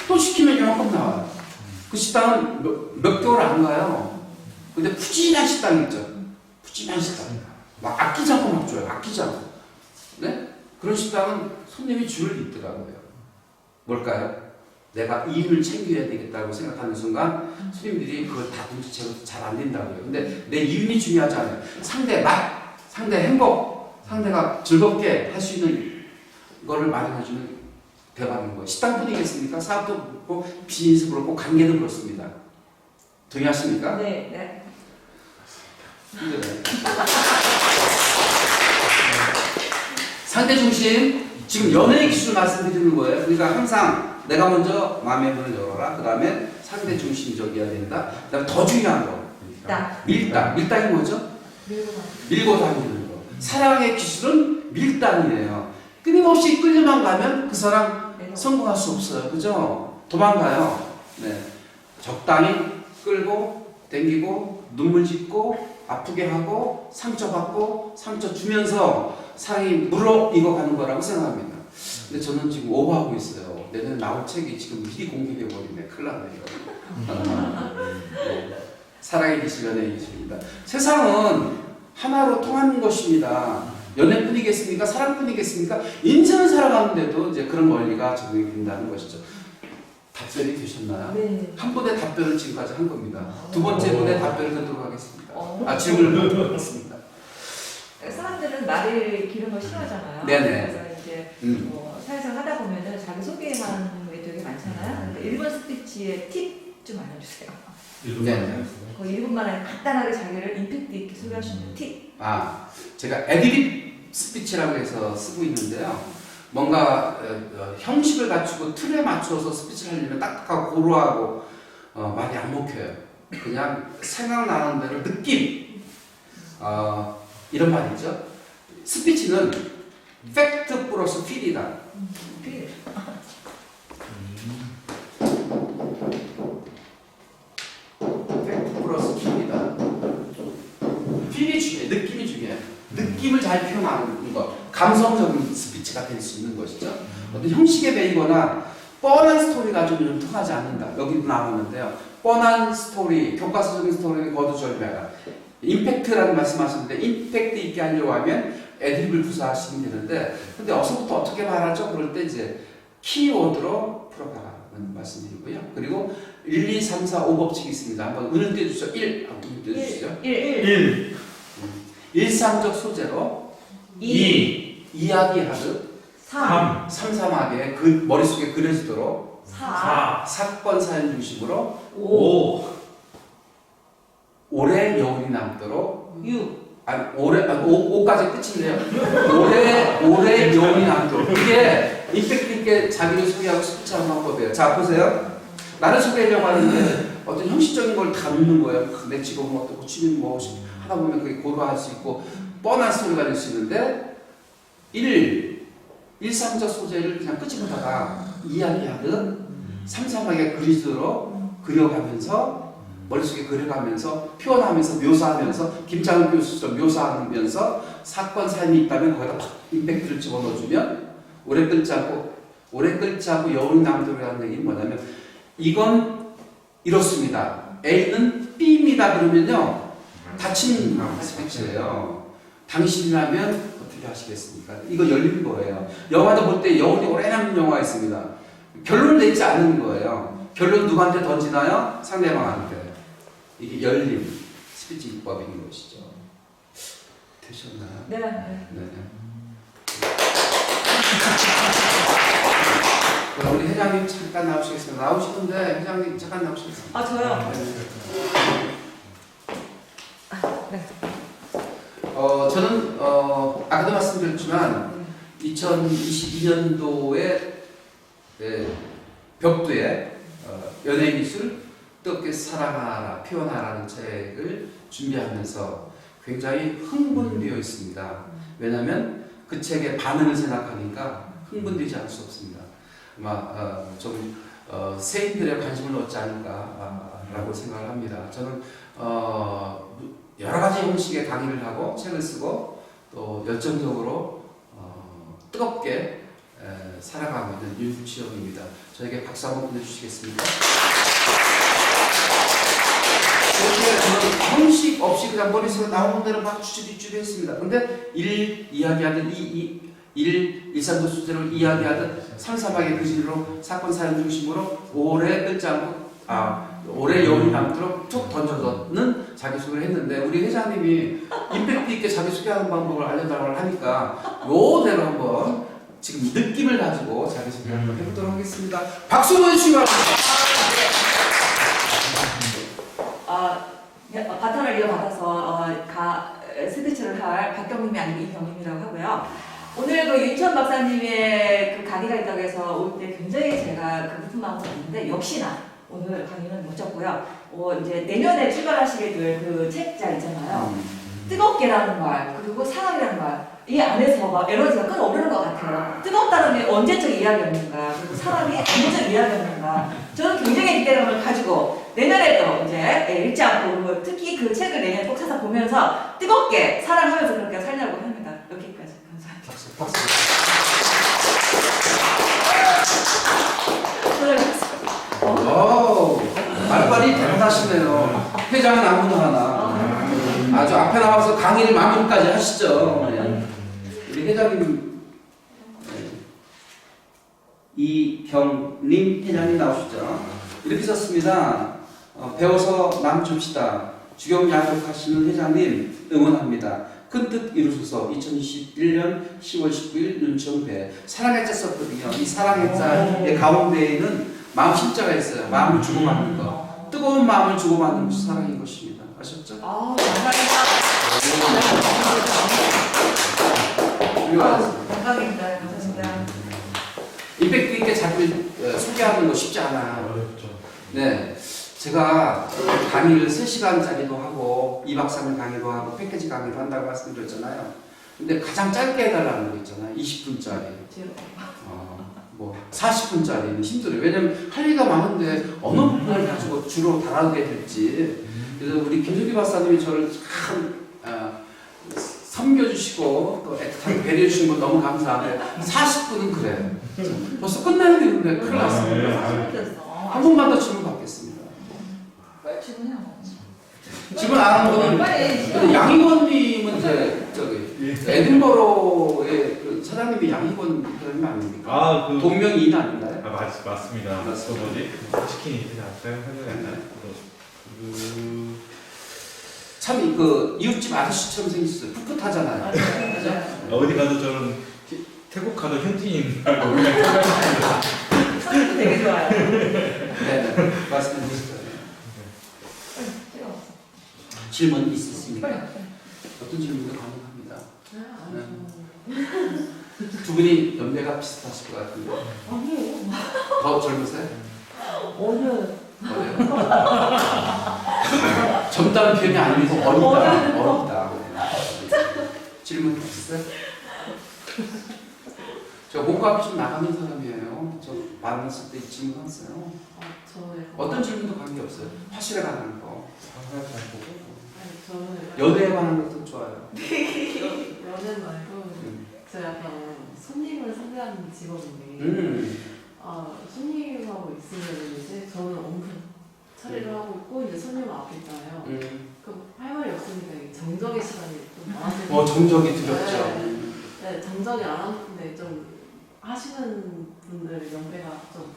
또 시키면 요만큼 나와요. 그 식당은 몇 개월 안 가요. 근데 푸짐한 식당 있죠. 푸짐한 식당. 막 아끼지 않고 막 줘요. 아끼지 않고. 네? 그런 식당은 손님이 줄을 잇더라고요. 뭘까요? 내가 이윤을 챙겨야 되겠다고 생각하는 순간 손님들이 그걸 다 눈치채고 잘 안 된다고요. 근데 내 이윤이 중요하지 않아요. 상대 맛, 상대 행복, 상대가 즐겁게 할 수 있는 거를 마련해주는 대박인 거예요. 식당뿐이겠습니까? 사업도 그렇고 비즈니스 그렇고 관계도 그렇습니다. 동의하십니까? 네. 힘들어요. 상대 중심, 지금 연애의 기술 말씀드리는 거예요. 그러니까 항상 내가 먼저 마음의 문을 열어라. 그 다음에 상대 중심적이어야 된다. 그 다음에 더 중요한 거. 밀당. 밀당이 뭐죠? 밀고 다니는 거. 사랑의 기술은 밀당이에요. 끊임없이 끌려만 가면 그 사람 성공할 수 없어요. 그죠? 도망가요. 네. 적당히 끌고, 당기고, 눈물 짓고, 아프게 하고, 상처받고, 상처 주면서 사랑이 물어 익어가는 거라고 생각합니다. 근데 저는 지금 오버하고 있어요. 내년에 나올 책이 지금 미리 공개되어버리네. 큰일 났네요. 네. 사랑의 기술, 연애의 기술입니다. 세상은 하나로 통하는 것입니다. 연애뿐이겠습니까? 사랑뿐이겠습니까? 인생을 살아가는데도 이제 그런 원리가 적용이 된다는 것이죠. 답변이 되셨나요? 네. 한 분의 답변을 지금까지 한 겁니다. 두 번째 분의 답변을 듣도록 하겠습니다. 질문을 듣도록 하겠습니다. 사람들은 말을 기르는 거 싫어하잖아요. 네네. 그래서 이제 사회생활 하다 보면은 자기 소개하는 게 되게 많잖아요. 그러니까 일본 스피치의 팁 좀 알려주세요. 네. 그 1분 만에 간단하게 자기를 임팩트 있게 소개할 수 있는 팁. 제가 애드립 스피치라고 해서 쓰고 있는데요. 뭔가 형식을 갖추고 틀에 맞추어서 스피치를 하려면 딱딱하고 고루하고 많이 안 먹혀요. 그냥 생각나는 대로 느낌 이런 말이죠. 스피치는 팩트 플러스 필이다. 필. 팩트 플러스 필이다. 필이 중요해. 느낌이 중요해. 느낌을 잘 표현하는 것. 감성적인 스피치가 될 수 있는 것이죠. 어떤 형식에 매이거나 뻔한 스토리가 좀 통하지 않는다. 여기도 나오는데요. 뻔한 스토리, 교과서적인 스토리는 거두절미하다. 임팩트라는 말씀하시는데 임팩트 있게 하려고 하면 애드립을 구사하시면 되는데 근데 어서부터 어떻게 말하죠? 그럴 때 이제 키워드로 풀어가라는 말씀드리고요. 그리고 1, 2, 3, 4, 5 법칙이 있습니다. 한번 운을 떼주시죠. 1, 운을 떼주시죠. 1, 일상적 소재로 2, 이야기하듯 3, 삼삼하게 그 머릿속에 그려지도록 4, 4, 사건 사연 중심으로 5, 오래 여운이 남도록 6. 오래 5까지 끝인데요. 오래 여운이 남도록 이게 임팩트 있게 자기를 소개하고 스피치하는 방법이에요. 자 보세요. 나를 소개하려고 하는데 어떤 형식적인 걸 다 묻는 거예요. 내 직업은 어떻고 취미는 무엇이고 하다 보면 그게 고루할 수 있고 뻔한 스토리가 될 수 있는데 일상적 소재를 그냥 끄집어다가 이야기하듯 삼삼하게 그리도록 그려가면서 머릿속에 그려가면서 표현하면서 묘사하면서 김창훈 교수처럼 묘사하면서 사건 사연이 있다면 거기다 팍 임팩트를 집어넣어주면 오래 끌지 않고 여운이 남도록이라는 얘기는 뭐냐면 이건 이렇습니다. A는 B입니다. 그러면요 닫힌 스피치예요. 당신이라면 어떻게 하시겠습니까? 이거 열린 거예요. 영화도 볼 때 여운이 오래 남는 영화가 있습니다. 결론을 내지 않는 거예요. 결론 누구한테 던지나요? 상대방한테. 이게 열린 스피치 기법인 것이죠. 되셨나요? 네. 네. 그럼 우리 회장님 잠깐 나오시겠습니다. 나오시는데 회장님 잠깐 나오시겠습니다. 아, 저요? 네. 저는 아까도 말씀드렸지만 2022년도에 벽두에 연예미술 뜨겁게 사랑하라 표현하라는 책을 준비하면서 굉장히 흥분되어 있습니다. 왜냐하면 그 책의 반응을 생각하니까 흥분되지 않을 수 없습니다. 아마 좀 세인들의 관심을 얻지 않을까라고 생각을 합니다. 저는 여러 가지 형식의 강의를 하고 책을 쓰고 또 열정적으로 뜨겁게 살아가고 있는 윤수치영입니다. 저에게 박수 한번 보내주시겠습니까? 이렇게 저는 형식 없이 그냥 머릿속에 나오는 대로 막 추리추리 했습니다. 근데 이야기하듯 일상적 소재로 이야기하듯 삼삼하게 그 식으로 사건 사연 중심으로 오래 끌지 않고 오래 여운이 남도록 툭 던져놓는 자기소개를 했는데 우리 회장님이 임팩트 있게 자기소개하는 방법을 알려달라고 하니까 요대로 한번 지금 느낌을 가지고 자기소개 한번 해보도록 하겠습니다. 박수 보내주시기 바랍니다. 바톤을 이어받아서 스피치를 할 박경림이 아니고 이경림이라고 하고요. 오늘 그 윤천 박사님의 그 강의가 있다고 해서 올 때 굉장히 제가 그 깊은 마음을 갖는데 역시나 오늘 강의는 못 졌고요. 이제 내년에 출간하시게 될 그 책자 있잖아요. 뜨겁게라는 말 그리고 사랑이라는 말 이 안에서 막 에너지가 끓어오르는 것 같아요. 뜨겁다는 게 언제적 이야기였는가 그리고 사랑이 언제적 이야기였는가 저는 굉장히 기대감을 가지고 내년에도 이제 읽지 않고 특히 그 책을 내년에 꼭 찾아 보면서 뜨겁게 사랑하면서 그렇게 살려고 합니다. 여기까지 감사합니다. 박수. 말빨이 대단하시네요. 회장은 아무나 하나. 아주 앞에 나와서 강의를 마무리까지 하시죠. 우리 회장님 이경림 회장님 나오시죠. 이렇게 썼습니다. 배워서 남 줍시다. 주경야독하시는 회장님 응원합니다. 큰 뜻 이루소서. 2021년 10월 19일 눈치홍배 사랑의 자 썼거든요. 이 사랑의 자의 가운데에는 마음 십자가 있어요. 마음을 주고받는 거. 뜨거운 마음을 주고받는 것이 사랑인 것입니다. 아셨죠? 감사합니다. 훌륭하습니다 감사합니다. 감사합니다. 임팩트 있게 자기를 소개하는 거 쉽지 않아요. 어렵죠. 네. 제가 강의를 3시간짜리도 하고 2박 3일 강의도 하고 패키지 강의도 한다고 말씀드렸잖아요. 근데 가장 짧게 해달라는 거 있잖아요. 20분짜리. 뭐 40분짜리는 힘들어요. 왜냐면 할 얘기가 많은데 어느 부분을 가지고 주로 다루게 될지. 그래서 우리 김석기 박사님이 저를 참 섬겨주시고 또 애틋하게 배려해주신 건 너무 감사한데 40분은 그래요. 벌써 끝나야 되는데 큰일 났습니다. 한 번만 더 질문 받겠습니다. 빨리 질문해요. 질문 안 하는 거는 양희권님은 이제 저기 에든버러의 그 사장님이 양희권 그러면 아닙니까? 아, 그 동명이인 아닌가요? 맞습니다. 그 뭐지? 치킨이 생각이 안 나요. 참 그 이웃집 아저씨처럼 생겼어요. 풋풋하잖아요. 그죠? 어디 가도 저는 태국 가도 현지인 알고 그냥 생각합니다. 선생님 되게 좋아요. 네, 말씀해 주시죠. 질문 있으십니까? 어떤 질문도 가능합니다. 두 분이 연배가 비슷하실 것 같은데. 아니에요. 더 젊으세요? 어려요. 젊다는 표현이 아니고 어리다. 질문 있으세요? 저 몸값이 좀 나가는 사람이에요. 저 만났을 때 질문했어요. 어떤 질문도 관계없어요. 화실에 관한 거. 연애에 관한 것도 좋아요. 연애 말고 제가 약간 손님을 상대하는 직업인데 손님하고 있으면 이제 저는 엄청 처리를 하고 있고 이제 손님은 앞에 있잖아요. 그럼 할 말이 없으니까 정적의 시간이 좀 많아서 정적이 두렵죠. 네, 정적이 안 하는데 좀 하시는 분들 연배가 좀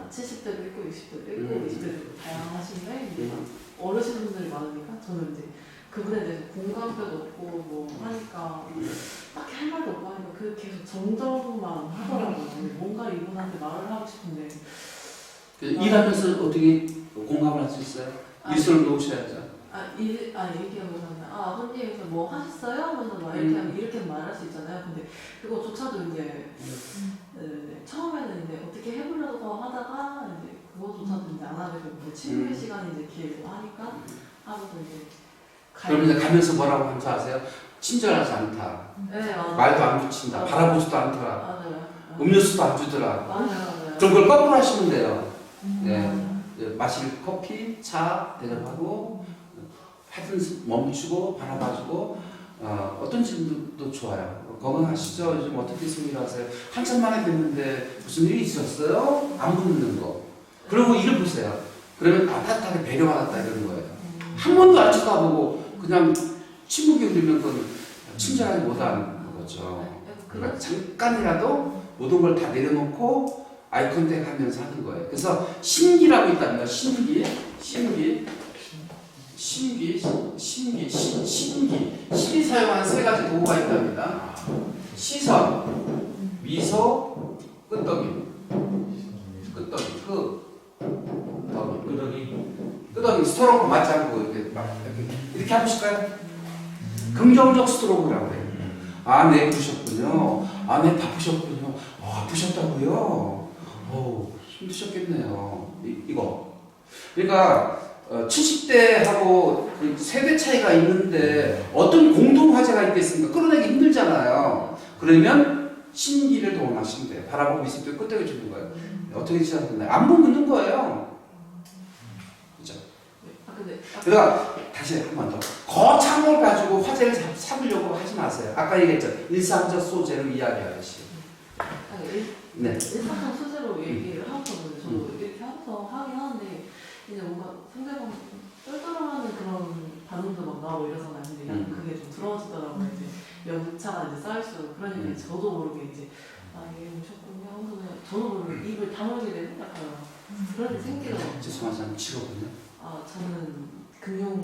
70대도 있고 60대도 있고 20대도 있고 다양하신데 이제 어르신분들이 많으니까 저는 이제 그분에 대해서 공감대도 없고 뭐 하니까 딱히 할 말도 없고 하니까 그 계속 정적만 하더라고요. 뭔가 이분한테 말을 하고 싶은데 일하면서 어떻게 공감을 할 수 있어요? 일손을 놓으셔야죠. 얘기하면서 아버님께서 뭐 하셨어요? 하면서 막 이렇게 하면 이렇게 말할 수 있잖아요. 근데 그거조차도 이제 처음에는 이제 어떻게 해보려고 하다가 이제 그거조차도 이제 안 하게 되고 친구의 시간이 이제 길고 하니까 하면서 이제 그럼 이제 가면서 뭐라고 하면서 아세요? 친절하지 않다. 네, 맞아요. 말도 안 붙인다. 바라보지도 않더라. 맞아요. 음료수도 안 주더라. 맞아요. 그럼 그걸 거꾸로 하시면 돼요. 네. 마실 커피, 차 대접하고 하여튼 멈추고 바라봐주고 어떤 질문도 좋아요. 건강하시죠? 요즘 어떻게 생일하세요? 한참 만에 뵀는데 무슨 일이 있었어요? 안 묻는 거. 그리고 일을 보세요. 그러면 따뜻하게 배려받았다 이러는 거예요. 한 번도 안 쳐다보고 그냥 침묵이 흐르면 그건 친절하게 못하는 거죠. 그러니까 잠깐이라도 모든 걸 다 내려놓고 아이 컨택 하면서 하는 거예요. 그래서 신기라고 있답니다. 신기. 신이 사용하는 3가지 도구가 있답니다. 시선, 미소, 끄떡이. 끄덕이 스트로크 맞지 않고 이렇게 해보실까요? 긍정적 스트로크라고 해요. 네, 그러셨군요. 네, 바쁘셨군요. 아프셨다고요? 힘드셨겠네요. 이거. 그러니까 70대하고 그 세대 차이가 있는데 어떤 공동 화제가 있겠습니까? 끌어내기 힘들잖아요. 그러면 신기를 동원하시면 돼요. 바라보고 있을 때 끄떡이 주는 거예요. 어떻게 지나갔나요? 안부 묻는 거예요. 그죠? 그러니까 다시 한 번 더. 거창을 가지고 화제를 삼으려고 하지 마세요. 아까 얘기했죠. 일상적 소재로 이야기하듯이. 네. 일상적 소재로 얘기를 하거든요. 저도 이렇게 하면서 하긴 하는데 이제 뭔가 상대방 쩔쩔하는 그런 반응도 막 나오고 이러잖아요. 근데 약간 그게 좀 부러워지더라고요. 이제 연차가 이제 쌓일수록 그러니까 저도 모르게 이제 얘 오셨군요 하면서 저도 모르게 입을 다물게 되는 약간 그런 게 생기더라고요. 죄송하지만 직업은요? 저는 금융업을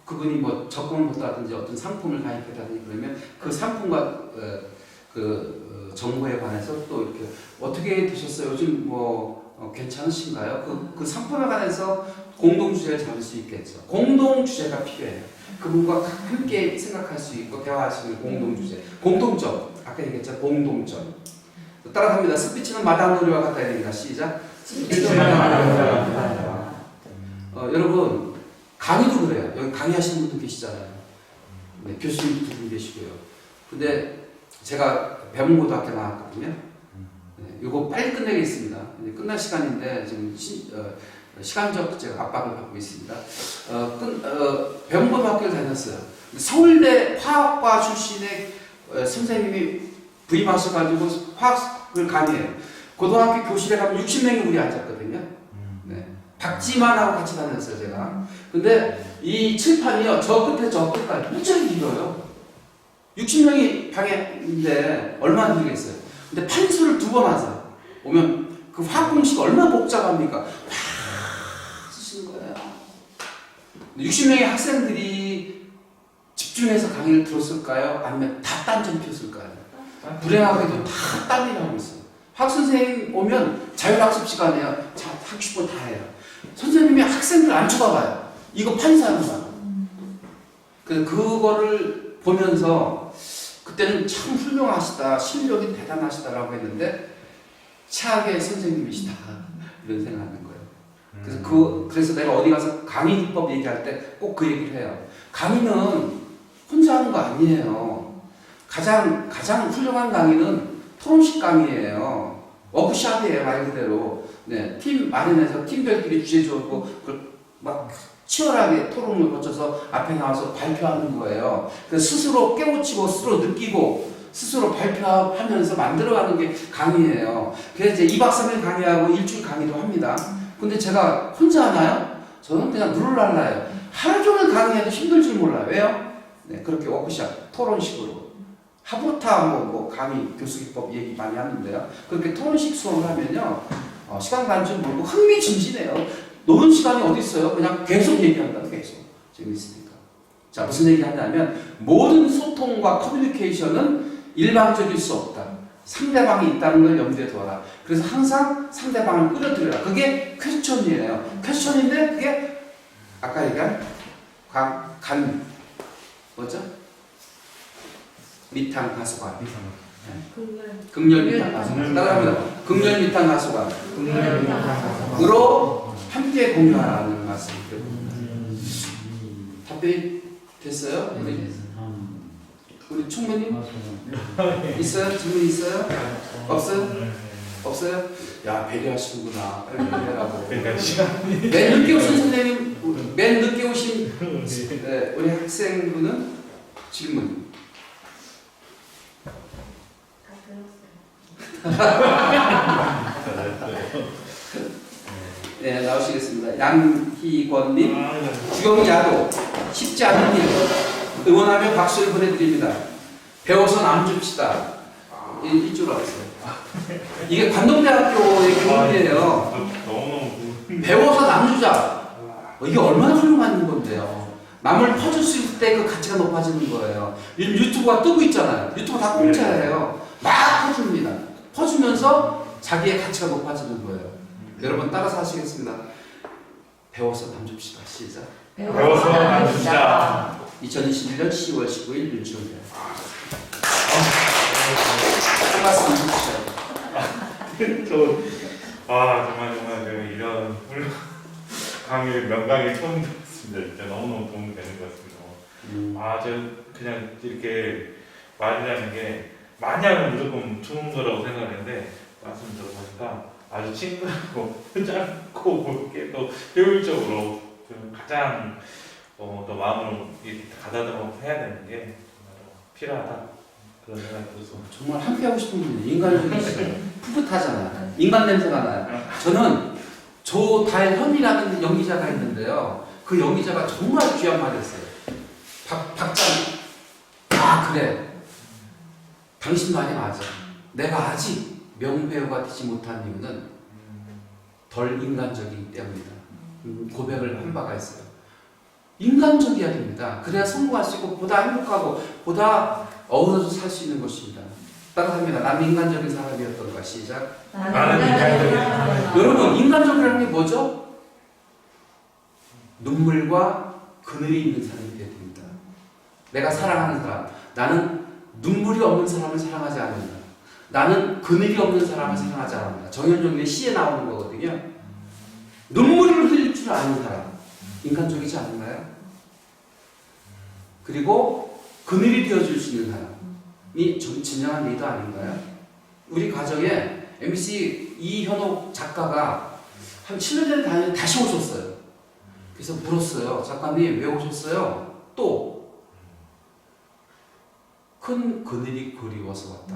그분이 뭐 적금을 못하든지 어떤 상품을 가입했다든지 그러면 그 상품과 그 정보에 관해서 또 이렇게 어떻게 되셨어요? 요즘 뭐 괜찮으신가요? 그 상품에 관해서 공동 주제를 잡을 수 있겠죠. 공동 주제가 필요해요. 그분과 함께 생각할 수 있고 대화할 수 있는 공동 주제, 공통점. 아까 얘기했죠, 공동점. 따라갑니다. 스피치는 마당놀이와 같다 됩니다. 시작. 스피치는 마당놀이와 같다. 여러분 강의도 그래요. 여기 강의하시는 분도 계시잖아요. 네, 교수님도 두 분 계시고요. 근데 제가 배문고등학교 나왔거든요. 네, 이거 빨리 끝내겠습니다. 이제 끝날 시간인데 지금 시간적 제가 압박을 받고 있습니다. 배문고등학교를 다녔어요. 서울대 화학과 출신의 선생님이 부임하셔가지고 화학을 강의해요. 고등학교 교실에 가면 60명이 우리 앉았거든요. 네. 박지만하고 같이 다녔어요, 제가. 근데 이 칠판이요, 저 끝에 저 끝까지 무지하게 길어요. 60명이 방에 있는데 얼마나 들겠어요. 근데 판수를 2번 하세요. 오면 그 화학 공식 얼마나 복잡합니까? 막 쓰시는 거예요. 60명의 학생들이 집중해서 강의를 들었을까요? 아니면 다 딴점 폈을까요? 불행하게도 다 딴 일을 하고 있어요. 학 선생님 오면 자율학습 시간이에요. 학습을 다 해요. 선생님이 학생들 안 쳐다봐요. 이거 판사하는 거야. 그래서 그거를 보면서 그때는 참 훌륭하시다, 실력이 대단하시다라고 했는데 최악의 선생님이시다 이런 생각하는 거예요. 그래서 내가 어디 가서 강의 기법 얘기할 때 꼭 그 얘기를 해요. 강의는 혼자 하는 거 아니에요. 가장 훌륭한 강의는 토론식 강의예요. 워크숍이에요, 말 그대로. 네, 팀 마련해서 팀별끼리 주제 주고 그걸 막 치열하게 토론을 거쳐서 앞에 나와서 발표하는 거예요. 그래서 스스로 깨우치고 스스로 느끼고 스스로 발표하면서 만들어가는 게 강의예요. 그래서 이제 2박 3일 강의하고 일주일 강의도 합니다. 근데 제가 혼자 하나요? 저는 그냥 누를랄라요. 하루 종일 강의해도 힘들 줄 몰라요. 왜요? 네, 그렇게 워크숍, 토론식으로. 하부타 뭐 강의, 교수 기법 얘기 많이 하는데요. 그렇게 토론식 수업을 하면요. 시간 가는 줄 모르고 흥미진진해요. 노는 시간이 어디 있어요? 그냥 계속 얘기한다. 계속. 재밌으니까. 자, 무슨 얘기 하냐면 모든 소통과 커뮤니케이션은 일방적일 수 없다. 상대방이 있다는 걸 염두에 둬라. 그래서 항상 상대방을 끌어들여라. 그게 퀘스천이에요. 퀘스천인데 그게 아까 얘기한 뭐죠? 미탄 가수관. 극렬 미탄 가수관. 따라합니다. 극렬 미탄 가수관으로 함께 공유하라는 말씀이에요. 답변이 됐어요? 우리 총무님? 있어요? 질문 있어요? 없어요? 없어요? 야, 배려하시는구나. 빨리 배려하고. 맨 늦게 오신 선생님, 맨 늦게 오신 우리 학생분은 질문. 네, 나오시겠습니다. 양희권님, 주경야도 쉽지 않은 일 응원하며 박수를 보내드립니다. 배워서 남 줍시다. 이줄 알았어요. 이게 관동대학교의 교훈이에요. 배워서 남 주자. 이게 얼마나 훌륭한 건데요. 남을 퍼줄 수 있을 때 그 가치가 높아지는 거예요. 유튜브가 뜨고 있잖아요. 유튜브 다 공짜예요. 막 퍼줍니다. 퍼주면서 자기의 가치가 높아지는 거예요. 여러분 따라서 하시겠습니다. 배워서 남 줍시다. 시작. 배워서 남 줍시다. 2021년 10월 19일 윤치원대. 한 말씀 해주시죠. 정말 이런 훌륭한 강의를 명강의 처음 들었습니다. 진짜 너무너무 도움이 되는 것 같습니다. 저 그냥 이렇게 말이라는 게 많이 하면 무조건 좋은 거라고 생각했는데 말씀 들어보니까 아주 친근하고 짧고 굵게 또 효율적으로 가장 더 마음으로 가다듬어 해야 되는 게 필요하다 그런 생각이 들었습니다. 정말 함께하고 싶은 분이 인간적이시죠. 풋풋하잖아요. 인간 냄새가 나요. 저는 조달현이라는 연기자가 있는데요. 그 연기자가 정말 귀한 말을 했어요. 박장, 그래. 당신 말이 맞아. 내가 아직 명배우가 되지 못한 이유는 덜 인간적이기 때문이다. 고백을 한 바가 있어요. 인간적이어야 됩니다. 그래야 성공할 수 있고 보다 행복하고 보다 어우러져 살 수 있는 것입니다. 따라합니다. 난 인간적인 사람이었던가. 시작. 나는 인간적인 사람이다. 여러분, 인간적이라는 게 뭐죠? 눈물과 그늘이 있는 사람이 되어야 됩니다. 내가 사랑하는 사람. 나는 눈물이 없는 사람을 사랑하지 않는다. 나는 그늘이 없는 사람을 사랑하지 않는다. 정현종의 시에 나오는 거거든요. 눈물을 흘릴 줄 아는 사람. 인간적이지 않은가요? 그리고 그늘이 되어줄 수 있는 사람이 진정한 리더 아닌가요? 우리 가정에 MBC 이현옥 작가가 한 7년 전에 다시 오셨어요. 그래서 물었어요. 작가님 왜 오셨어요? 또 큰 그늘이 그리워서 왔다.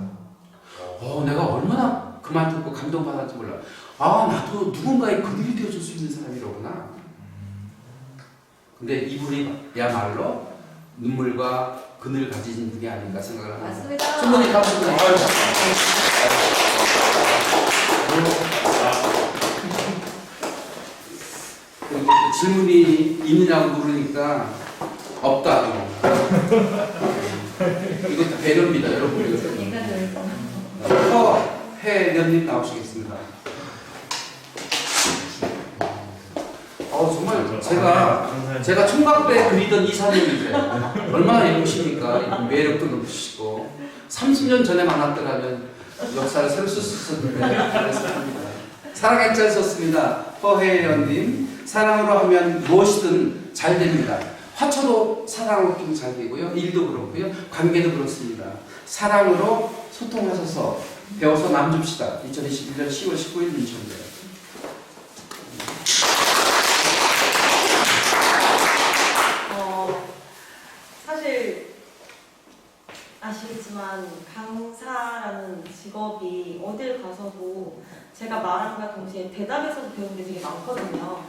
내가 얼마나 그 말 듣고 감동받았지 몰라. 나도 누군가의 그늘이 되어줄 수 있는 사람이로구나. 근데 이분이야말로 눈물과 그늘 가진 분이 아닌가 생각을 합니다. 맞습니다. 충분히 감사드립니다 그리고 또 질문이 있느냐고 물으니까 없다. 이것도 배려입니다, 여러분. 인간적인 사람. 해연님 나오시겠습니다. 정말 제가 총각 때 그리던 이상형인데 얼마나 예쁘십니까? 매력도 넘치시고 30년 전에 만났더라면 역사를 새로 쓸 수 있었는데 그렇습니다. 사랑의 짤 썼습니다. 허혜연님, 사랑으로 하면 무엇이든 잘 됩니다. 화초도 사랑으로 좀 잘 되고요. 일도 그렇고요. 관계도 그렇습니다. 사랑으로 소통하셔서 배워서 남줍시다. 2021년 10월 19일 민청대. 사실 아시겠지만 강사라는 직업이 어딜 가서도 제가 말함과 동시에 대답에서도 배우는 게 되게 많거든요.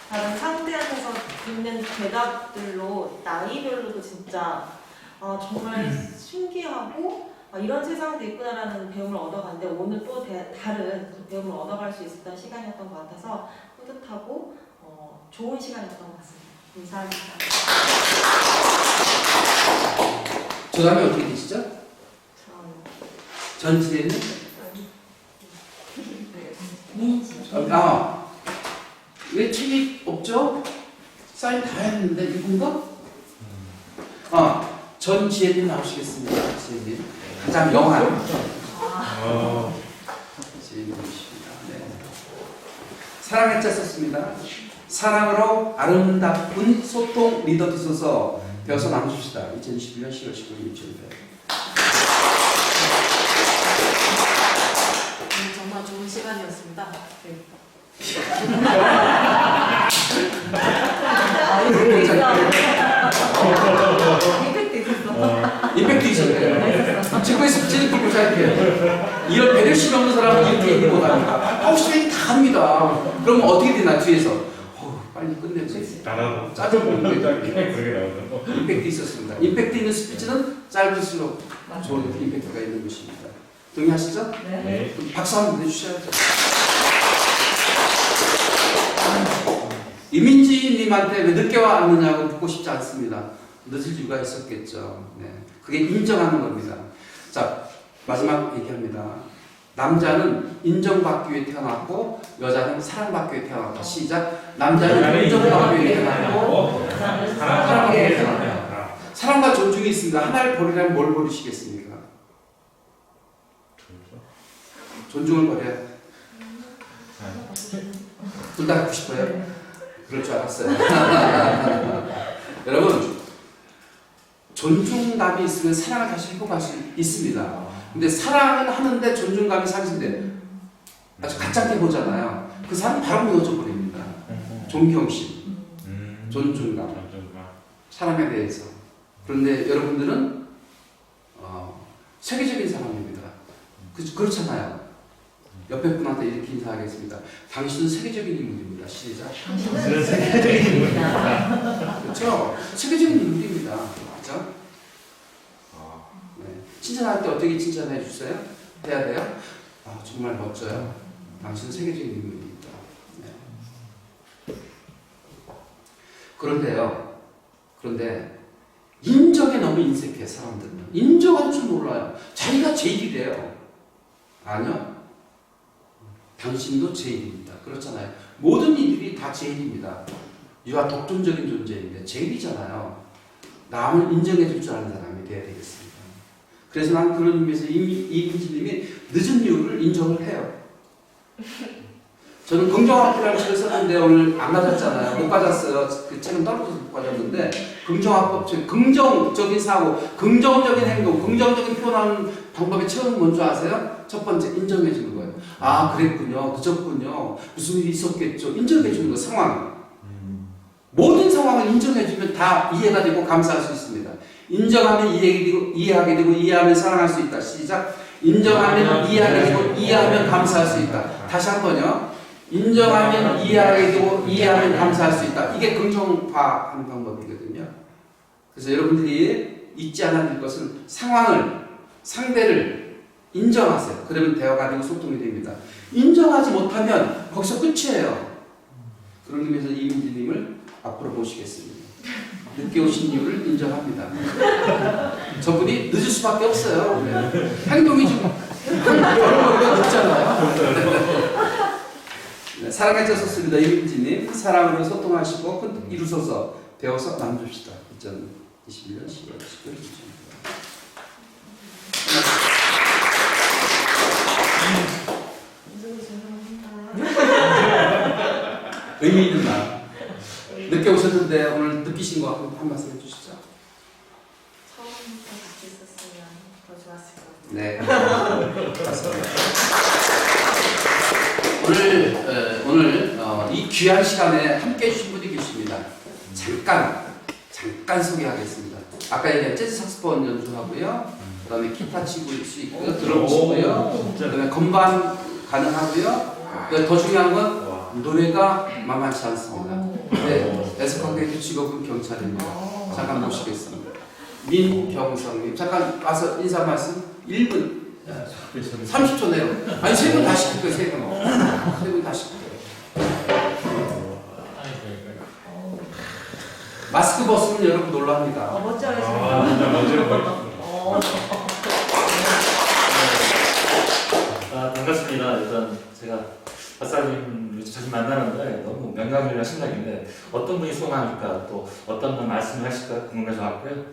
다른 상대한테서 듣는 대답들로 나이별로도 진짜 정말 신기하고 이런 세상도 있구나라는 배움을 얻어갔는데 오늘 또 다른 배움을 얻어갈 수 있었던 시간이었던 것 같아서 뿌듯하고 좋은 시간이었던 것 같습니다. 감사합니다. 저담이 어떻게 되시죠? 전지혜는? 왜 책이 없죠? 사인 다 했는데 이건가? 전지혜님 나오시겠습니다. 지혜님 가장 영한 지혜님이십니다. 네. 사랑의 짤 썼습니다. 사랑으로 아름다운 소통 리더 되소서 배워서 남줍시다. 2021년 10월 19일 일주일에. 정말 좋은 시간이었습니다. 네. 임팩트 있었어. 임팩트 있었네요. 직구에서 찔끔 보살게요. 이런 배려심이 없는 사람은 이렇게 얘기 못합니다. 시간이 다 합니다. 그러면 어떻게 되나 뒤에서 빨리 끝내지. 나는 짜증 그렇게 나오는 임팩트 있었습니다. 임팩트 있는 스피치는 짧을수록 좋은 임팩트가 있는 것입니다. 동의하시죠? 네. 그럼 박수 한번 내주셔야죠. 이민지님한테 왜 늦게 왔느냐고 묻고 싶지 않습니다. 늦을 이유가 있었겠죠. 네. 그게 인정하는 겁니다. 자, 마지막 얘기합니다. 남자는 인정받기 위해 태어났고 여자는 사랑받기 위해 태어났다. 시작. 남자는 인정받기 위해 태어났고 사랑받기 위해 태어났다. 사랑과 존중이 있습니다. 하나를 버리려면 뭘 버리시겠습니까? 존중을 버려야 둘 다 갖고 싶어요? 그럴 줄 알았어요. 여러분, 존중감이 있으면 사랑을 다시 회복할 수 있습니다. 근데 사랑은 하는데 존중감이 상실돼 아주 가짜게 보잖아요. 그 사람 바로 무너져 버립니다. 존경심, 존중감, 사람에 대해서. 그런데 여러분들은 세계적인 사람입니다. 그렇잖아요. 옆에 분한테 이렇게 인사하겠습니다. 당신은 세계적인 인물입니다. 시작. 당신은 세계적인 인물이다. 그렇죠. 세계적인 인물입니다. 맞죠? 네. 칭찬할 때 어떻게 칭찬해 주세요? 해야 돼요? 정말 멋져요. 당신은 세계적인 인물입니다. 네. 그런데 인정에 너무 인색해 사람들은. 인정할 줄 몰라요. 자기가 제일이래요. 아니요. 당신도 제일입니다. 그렇잖아요. 모든 이들이 다 제일입니다. 유아 독존적인 존재인데 제일이잖아요. 남을 인정해 줄 줄 아는 사람이 돼야 되겠습니다. 그래서 난 그런 의미에서 이민지님이 늦은 이유를 인정을 해요. 저는 긍정학이라는 책을 썼는데 오늘 안 가졌잖아요. 못 가졌어요. 그 책은 떨어져서 못 가졌는데 긍정학법 책, 긍정적인 사고, 긍정적인 행동, 긍정적인 표현하는 방법의 처음은 뭔지 아세요? 첫 번째 인정해 주는 거예요. 아 그랬군요. 늦었군요. 무슨 일이 있었겠죠. 인정해 주는 거 상황. 모든 상황을 인정해 주면 다 이해가 되고 감사할 수 있습니다. 인정하면 이해하게 되고 이해하면 사랑할 수 있다. 시작. 인정하면 이해하게 되고 이해하면 감사할 수 있다. 다시 한 번요. 인정하면 이해하게 되고 이해하면 감사할 수 있다. 이게 긍정화하는 방법이거든요. 그래서 여러분들이 잊지 않아야 될 것은 상황을, 상대를 인정하세요. 그러면 대화가 되고 소통이 됩니다. 인정하지 못하면 거기서 끝이에요. 그런 의미에서 이민지님을 앞으로 모시겠습니다. 늦게 오신 이유를 인정합니다. 저분이 늦을 수밖에 없어요. 행동이 좀 별로 늦잖아요. 네, 사랑에 젖었습니다. 이민지님 사랑으로 소통하시고 큰 이루소서 배워서 나눠줍시다. 2021년 10월 10일 의미 있는 날 늦게 오셨는데 오늘 느끼신 거 한 말씀 해주시죠. 처음부터 같이 있었으면 더 좋았을 것 같아요. 네, 맞습니다. 오늘 이 귀한 시간에 함께 해주신 분이 계십니다. 잠깐 소개하겠습니다. 아까 얘기한 재즈 sakso폰 연주하고요. 그 다음에 기타 치고 수 있고요. 드럼 치고요. 그 다음에 건반 가능하고요. 더 중요한 건 노래가 만만치 않습니다. 네, 에스컨게이트 직업은 경찰입니다. 잠깐 모시겠습니다. 민경성님 잠깐 와서 인사 말씀 1분 30초 내요. 아니 3분 다 시킬게요. 3분 다 시킬게요. 마스크 벗으면 여러분 놀랍니다. 멋져요. 진짜 멋져요. 반갑습니다. 일단 제가 박사님 자주 만나는데 너무 명강이라 생각인데 어떤 분이 수강하니까 또 어떤 분 말씀을 하실까 궁금해서 왔고요.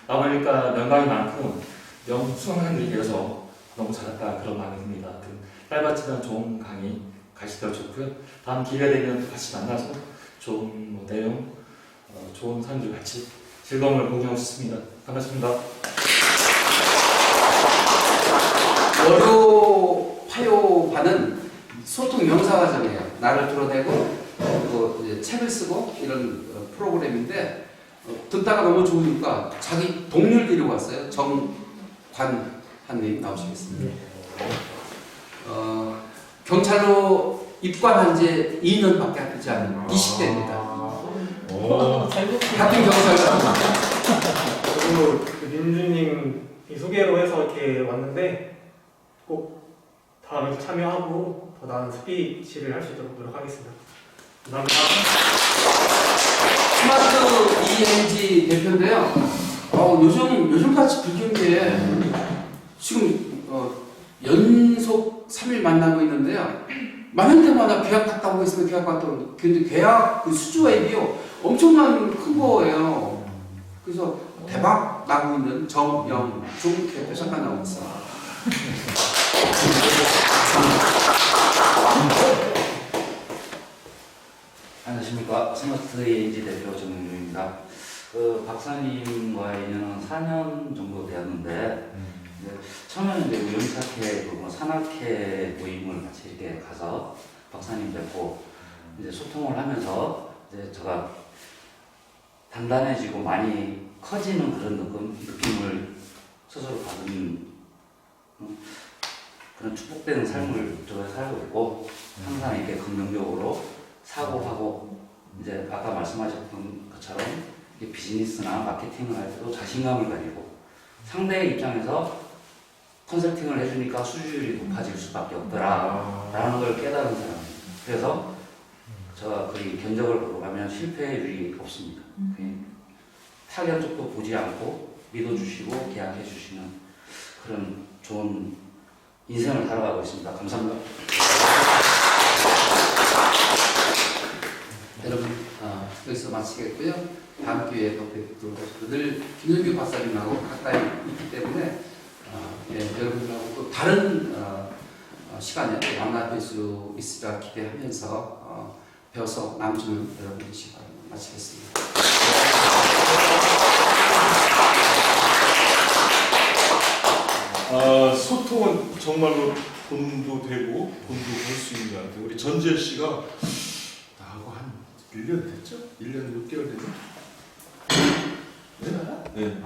와보니까 명강이 많고 수강생들이 계셔서 너무 잘했다 그런 마음이 듭니다. 짧았지만 좋은 강의 가시도록 좋고요. 다음 기회 되면 또 같이 만나서 좋은 내용, 좋은 사람들 같이 즐거움을 공유하고 싶습니다. 반갑습니다. 월요 화요반은 소통 명사 과정이에요. 나를 드러내고 그리고 이제 책을 쓰고 이런 프로그램인데 듣다가 너무 좋으니까 자기 동료를 데리고 왔어요. 정관한님 나오시겠습니다. 경찰로 입관한 지 2년밖에 되지 않은 20대입니다. 같은 경찰관. 저도 그 민주님 소개로 해서 이렇게 왔는데 꼭 다음에 참여하고 더 나은 스피치를 할 수 있도록 노력하겠습니다. 감사합니다. 스마트 ENG 대표인데요. 요즘 같이 불경 게 지금 연속 3일 만나고 있는데요. 만날 때마다 계약 갔다 오고 있으면 계약 갔다 오고 근데 계약 그 수주액이요 엄청난 큰 거예요. 그래서 대박 나고 있는 정영중 대표 잠깐 나오고 있어요. 안녕하십니까. 스마트 ENG 대표 정윤입니다. 박사님과의 인연은 4년 정도 되었는데 처음에는 이제 우연찮게 산악회 모임을 같이 이렇게 가서 박사님 뵙고 이제 소통을 하면서 이제 제가 단단해지고 많이 커지는 그런 느낌을 스스로 받은 그런 축복되는 삶을 제가 살고 있고 항상 이렇게 긍정적으로 사고하고 이제 아까 말씀하셨던 것처럼 비즈니스나 마케팅을 할 때도 자신감을 가지고 상대의 입장에서 컨설팅을 해주니까 수주율이 높아질 수밖에 없더라 라는 걸 깨달은 사람입니다. 그래서 제가 거의 견적을 보러 가면 실패율이 없습니다. 타견 쪽도 보지 않고 믿어주시고 계약해 주시는 그런 좋은 인생을 살아가고 있습니다. 감사합니다. 여러분 여기서 마치겠고요. 다음 기회에 또 뵙도록 하겠습니다. 늘 김현규 박사님하고 가까이 있기 때문에 여러분들하고 또 다른 시간에 만나 뵐 수 있으리라 기대하면서 배워서 남주는 여러분이시기 바랍니다. 마치겠습니다. 소통은 정말로 돈도 되고 돈도 벌 수 있는 것 같아요. 우리 전지현 씨가 나하고 한 1년 됐죠? 1년 6개월 됐나? 네? 네.